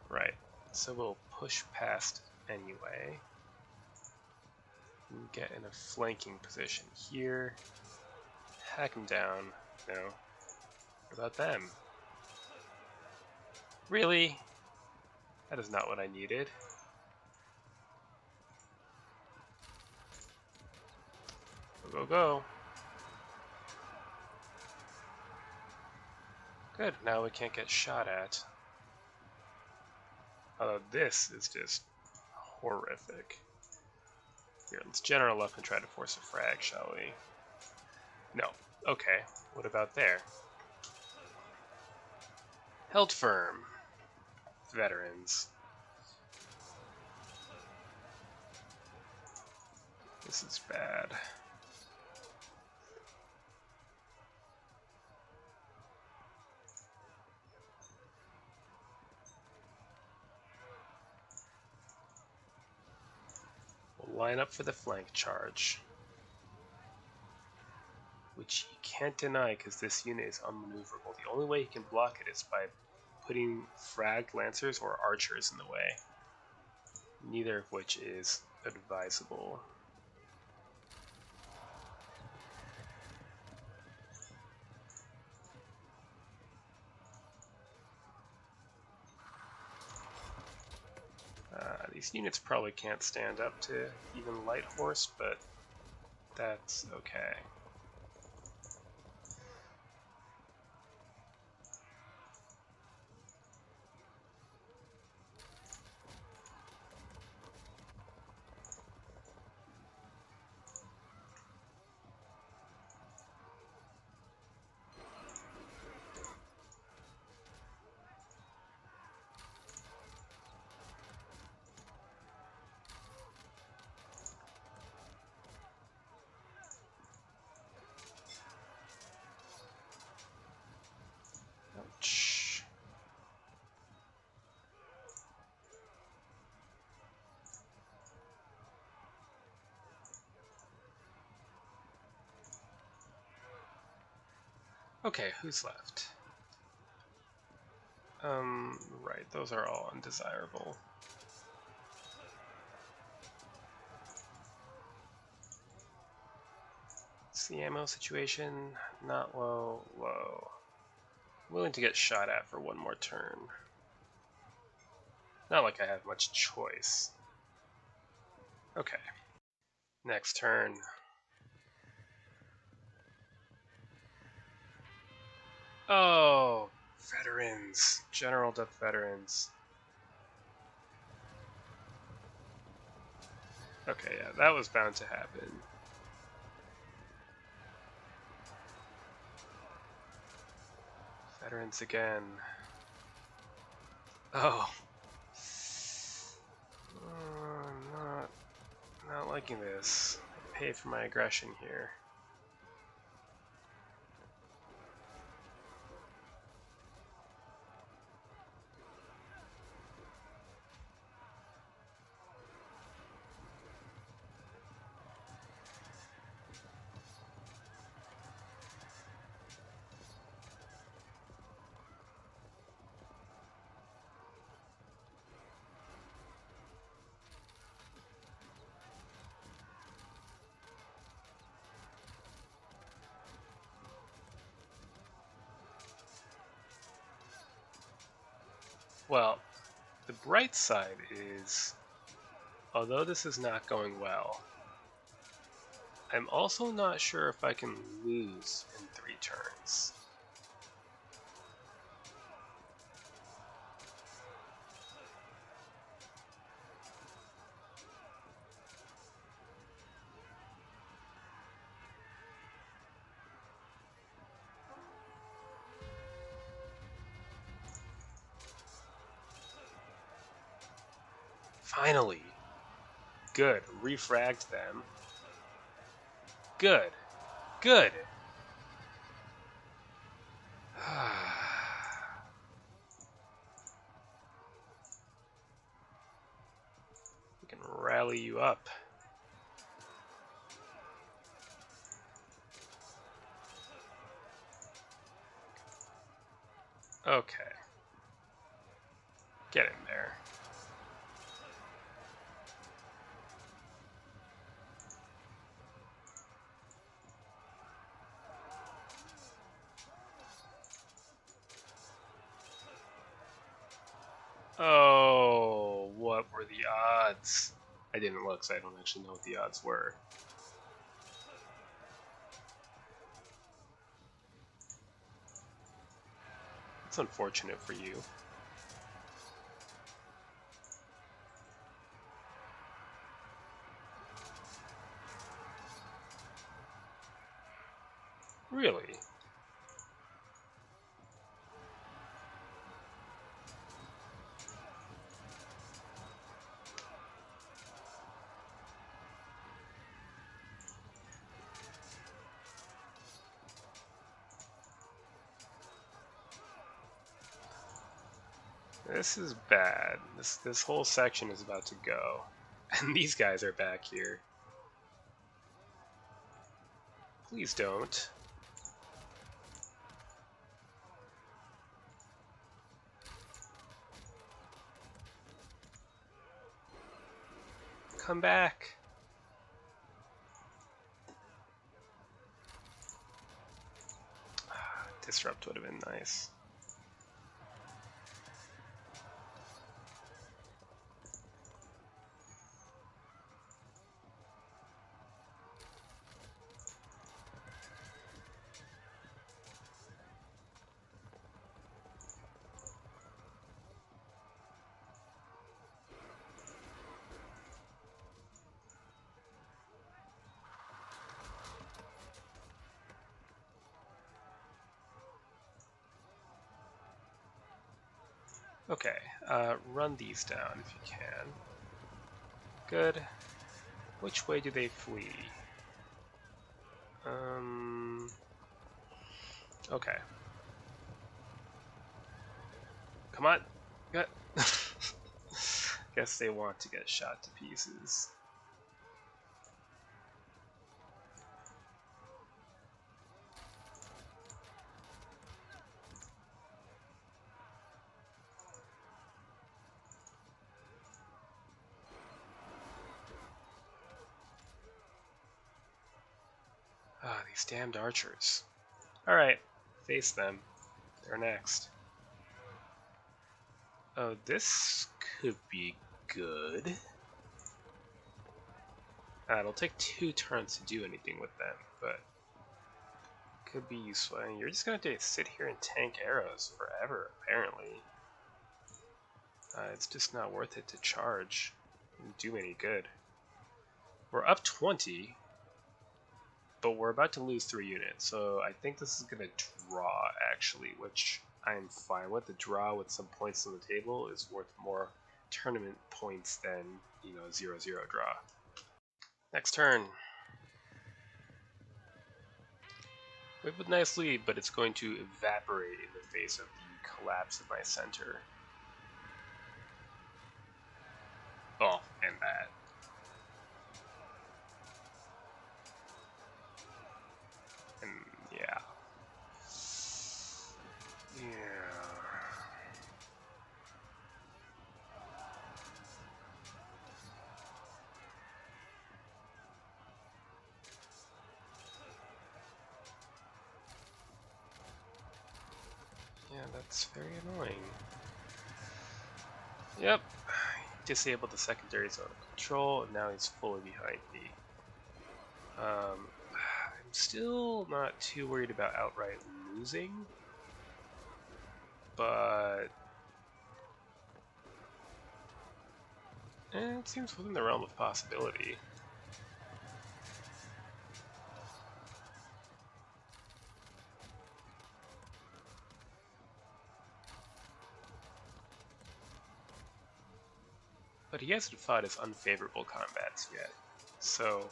[SPEAKER 1] Right, so we'll push past anyway. And get in a flanking position here. Hack them down. No. What about them? Really? That is not what I needed. Go, go, go. Good, now we can't get shot at. Although this is just horrific. Here, let's general up and try to force a frag, shall we? No. Okay, what about there? Held firm. Veterans. This is bad. We'll line up for the flank charge. Which you can't deny because this unit is unmaneuverable. The only way you can block it is by putting fragged lancers or archers in the way. Neither of which is advisable. These units probably can't stand up to even light horse, but that's okay. Ouch. Okay, who's left? Right, those are all undesirable. It's the ammo situation, not low, low. Willing to get shot at for one more turn. Not like I have much choice. Okay. Next turn. Oh, veterans. General Death Veterans. Okay, yeah, that was bound to happen. Veterans again. Oh. Not liking this. I pay for my aggression here. Well, the bright side is, although this is not going well, I'm also not sure if I can lose in 3 turns. Finally! Good. Refragged them. Good. Good! We can rally you up. Okay. Get in there. Oh, what were the odds? I didn't look, so I don't actually know what the odds were. It's unfortunate for you. Really? This is bad. This whole section is about to go. And these guys are back here. Please don't. Come back. Disrupt would have been nice. Okay, run these down if you can. Good. Which way do they flee? Okay. Come on. Good. Guess they want to get shot to pieces. Ah, these damned archers. Alright, face them. They're next. Oh, this could be good. It'll take 2 turns to do anything with them, but could be useful. I mean, you're just gonna have to sit here and tank arrows forever, apparently. It's just not worth it to charge and do any good. We're up 20, but we're about to lose 3 units, so I think this is gonna draw, actually, which I'm fine with. The draw with some points on the table is worth more tournament points than, 0-0 draw. Next turn. We have a nice lead, but it's going to evaporate in the face of the collapse of my center. Oh, and that. And yeah. Yeah, that's very annoying. Yep. Disabled the secondary zone of control, and now he's fully behind me. I'm still not too worried about outright losing, but it seems within the realm of possibility. But he hasn't fought his unfavorable combats yet, so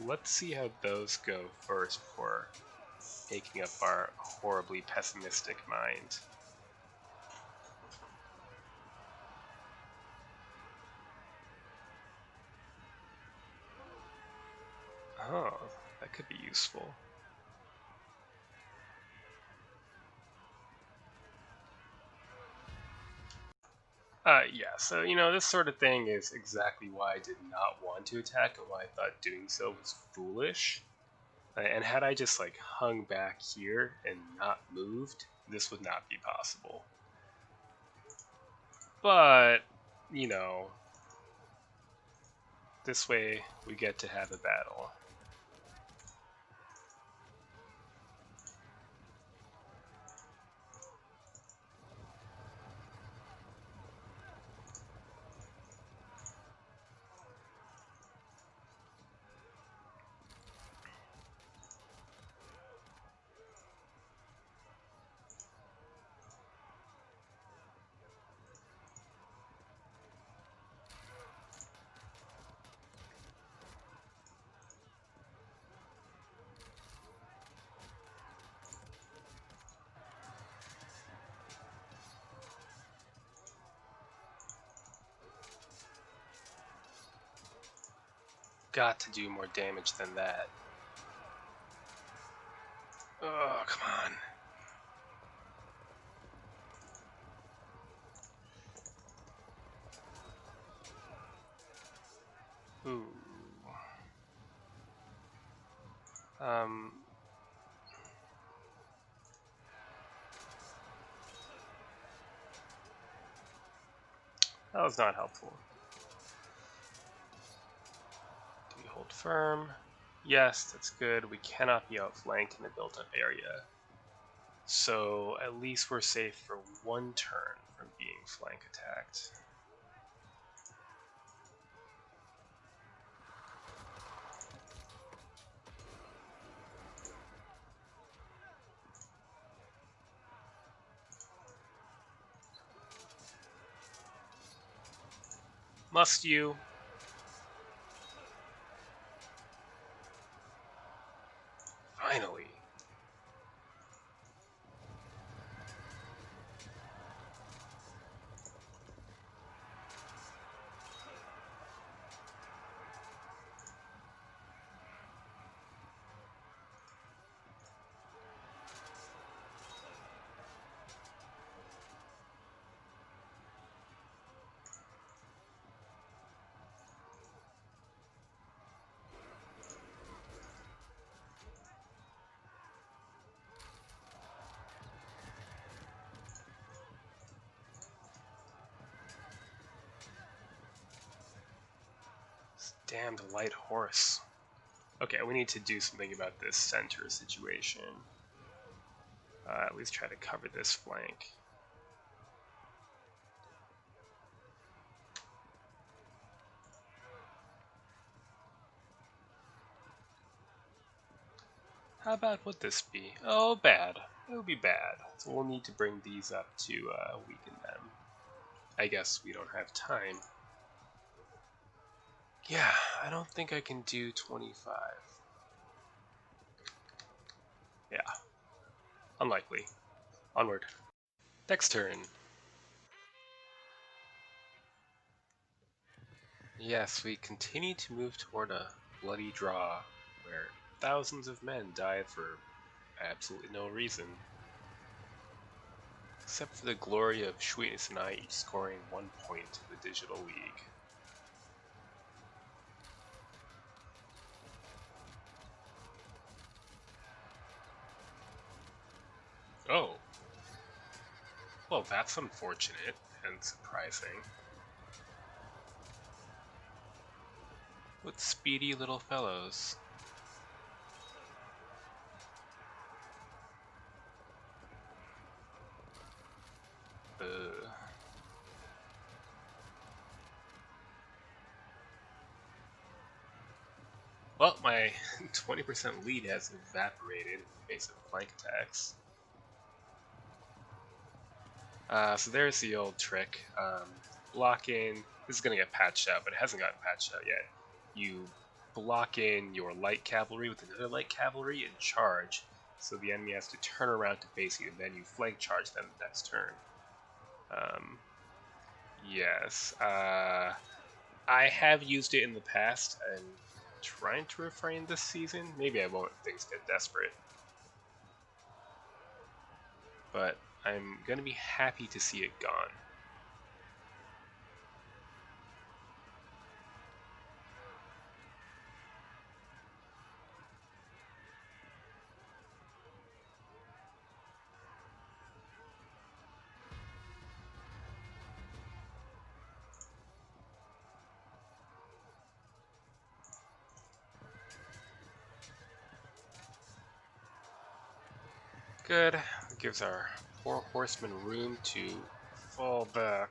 [SPEAKER 1] let's see how those go first before making up our horribly pessimistic mind. Oh, that could be useful. Yeah, so, this sort of thing is exactly why I did not want to attack and why I thought doing so was foolish. And had I just, hung back here and not moved, this would not be possible. But, this way we get to have a battle. Got to do more damage than that. Oh, come on. Ooh. That was not helpful. Do we hold firm? Yes, that's good. We cannot be outflanked in a built-up area. So at least we're safe for 1 turn from being flank attacked. Must you? Finally. Damned light horse. Okay, we need to do something about this center situation. At least try to cover this flank. How bad would this be? Oh, bad. It would be bad. So we'll need to bring these up to weaken them. I guess we don't have time. Yeah, I don't think I can do 25. Yeah. Unlikely. Onward. Next turn. Yes, we continue to move toward a bloody draw, where thousands of men died for absolutely no reason. Except for the glory of Sweetness and I each scoring 1 point in the Digital League. Oh. Well, that's unfortunate and surprising. What speedy little fellows. Well, my 20% lead has evaporated in the face of flank attacks. So there's the old trick. Block in. This is going to get patched out, but it hasn't gotten patched out yet. You block in your light cavalry with another light cavalry and charge, so the enemy has to turn around to face you, and then you flank charge them the next turn. Yes. I have used it in the past, and trying to refrain this season. Maybe I won't if things get desperate. But I'm going to be happy to see it gone. Good. It gives our poor horsemen room to fall back.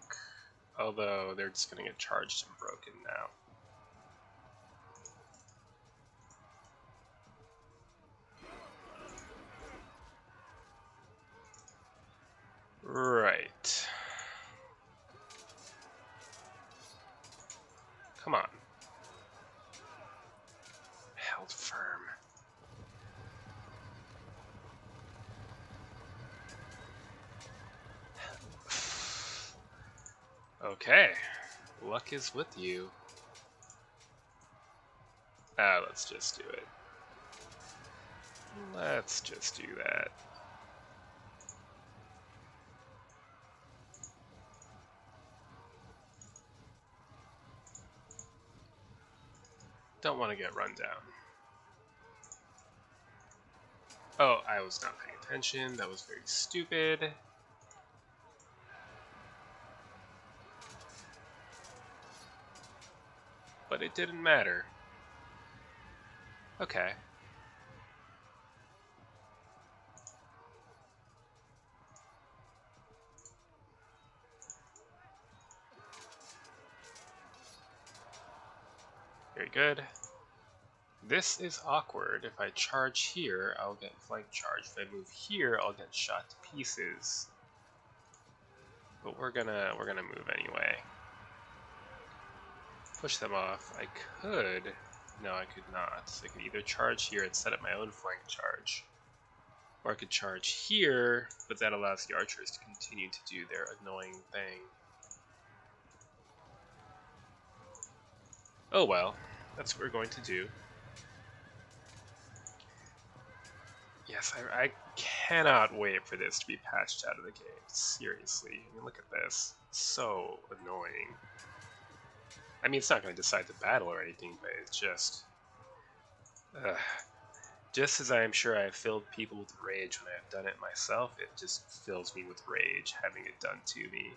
[SPEAKER 1] Although they're just going to get charged and broken now. Right. Come on. Held firm. Okay. Luck is with you. Let's just do it. Let's just do that. Don't want to get run down. Oh, I was not paying attention. That was very stupid. But it didn't matter. Okay. Very good. This is awkward. If I charge here, I'll get flank charge. If I move here, I'll get shot to pieces. But we're gonna move anyway. Push them off. I could. No, I could not. So I could either charge here and set up my own flank charge, or I could charge here, but that allows the archers to continue to do their annoying thing. Oh well, that's what we're going to do. Yes, I cannot wait for this to be patched out of the game. Seriously, I mean, look at this. So annoying. I mean, it's not going to decide the battle or anything, but it's just... just as I am sure I've filled people with rage when I've done it myself, it just fills me with rage having it done to me.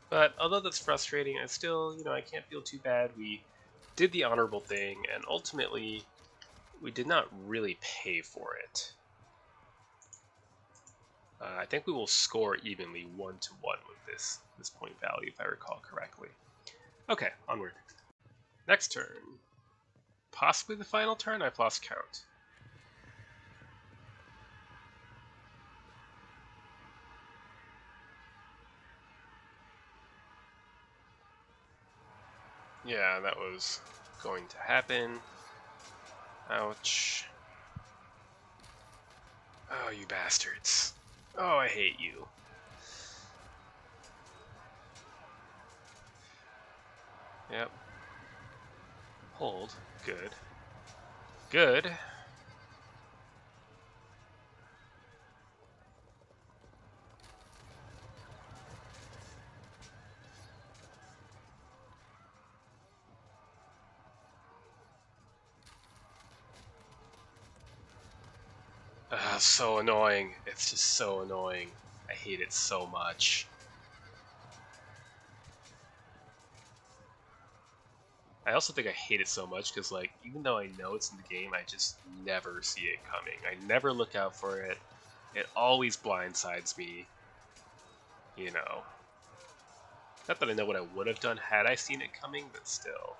[SPEAKER 1] But although that's frustrating, I still, I can't feel too bad. We did the honorable thing, and ultimately, we did not really pay for it. I think we will score evenly 1-1 with this point value, if I recall correctly. Okay, onward. Next turn. Possibly the final turn? I've lost count. Yeah, that was going to happen. Ouch. Oh, you bastards. Oh, I hate you. Yep. Hold. Good. Good. So annoying. It's just so annoying. I hate it so much. I also think I hate it so much because, like, even though I know it's in the game, I just never see it coming. I never look out for it. It always blindsides me. You know. Not that I know what I would have done had I seen it coming, but still.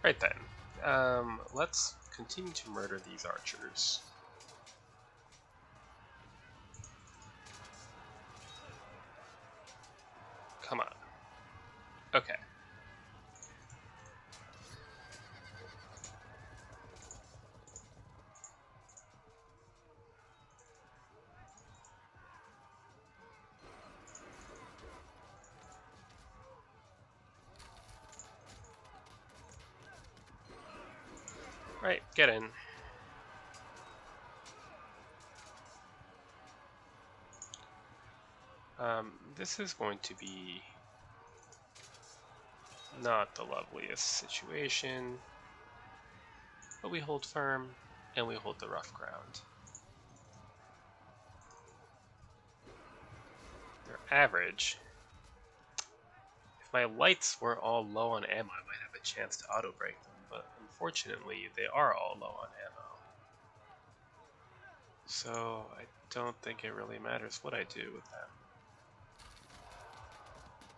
[SPEAKER 1] Right then. Let's continue to murder these archers. Come on. Okay. Right, get in. This is going to be not the loveliest situation, but we hold firm and we hold the rough ground. They're average. If my lights were all low on ammo, I might have a chance to auto-break them, but unfortunately they are all low on ammo. So I don't think it really matters what I do with them.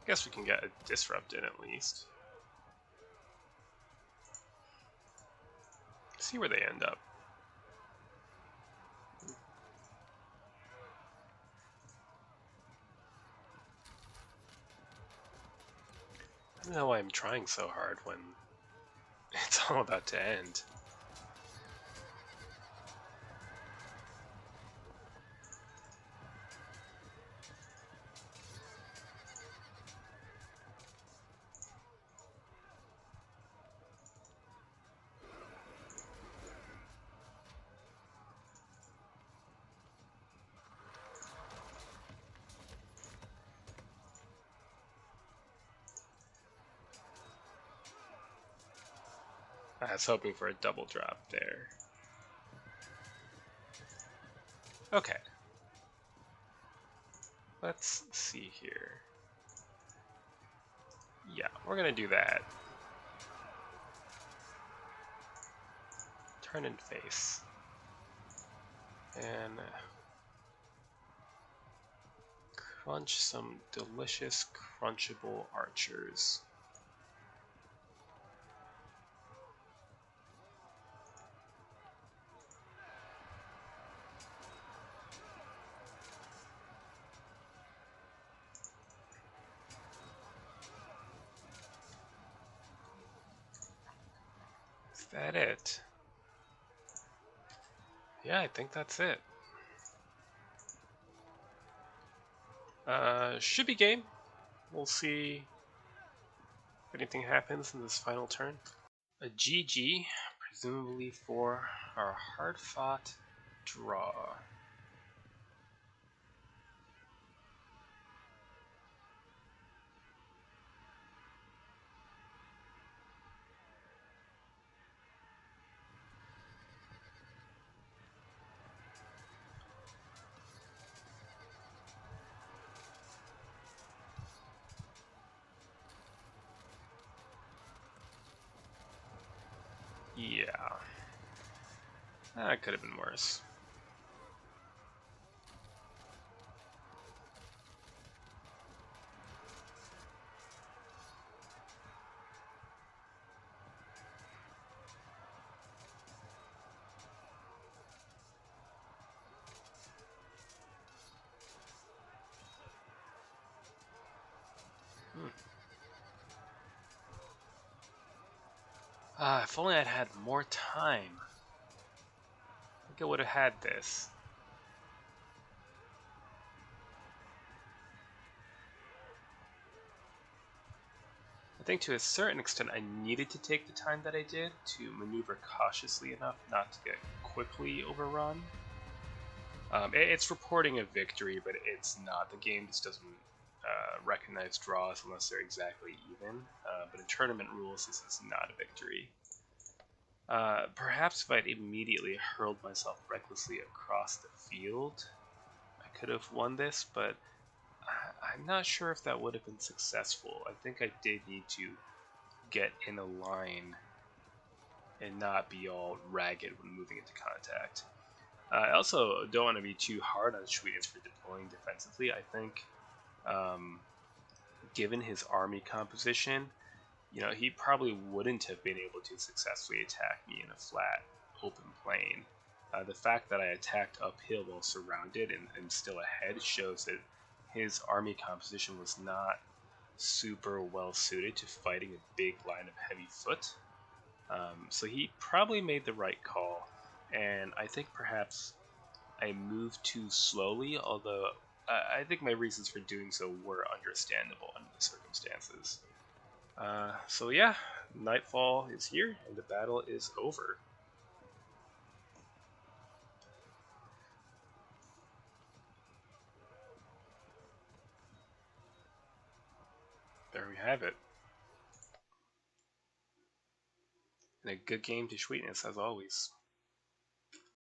[SPEAKER 1] Guess we can get a disrupt in at least. See where they end up. I don't know why I'm trying so hard when it's all about to end. I was hoping for a double drop there. Okay. Let's see here. Yeah, we're gonna do that. Turn and face. And crunch some delicious crunchable archers. Is that it? Yeah, I think that's it. Should be game. We'll see if anything happens in this final turn. A GG, presumably for our hard-fought draw. Yeah. That could have been worse. If only I'd had more time. I think I would have had this. I think to a certain extent I needed to take the time that I did to maneuver cautiously enough not to get quickly overrun. It's reporting a victory, but it's not. The game just doesn't recognize draws unless they're exactly even. But in tournament rules, this is not a victory. Perhaps if I'd immediately hurled myself recklessly across the field, I could have won this, but I'm not sure if that would have been successful. I think I did need to get in a line and not be all ragged when moving into contact. I also don't want to be too hard on Schweitz for deploying defensively. I think, given his army composition, he probably wouldn't have been able to successfully attack me in a flat, open plain. The fact that I attacked uphill while surrounded and still ahead shows that his army composition was not super well suited to fighting a big line of heavy foot. So he probably made the right call, and I think perhaps I moved too slowly, although I think my reasons for doing so were understandable under the circumstances. So yeah, nightfall is here, and the battle is over. There we have it. And a good game to sweetness, as always.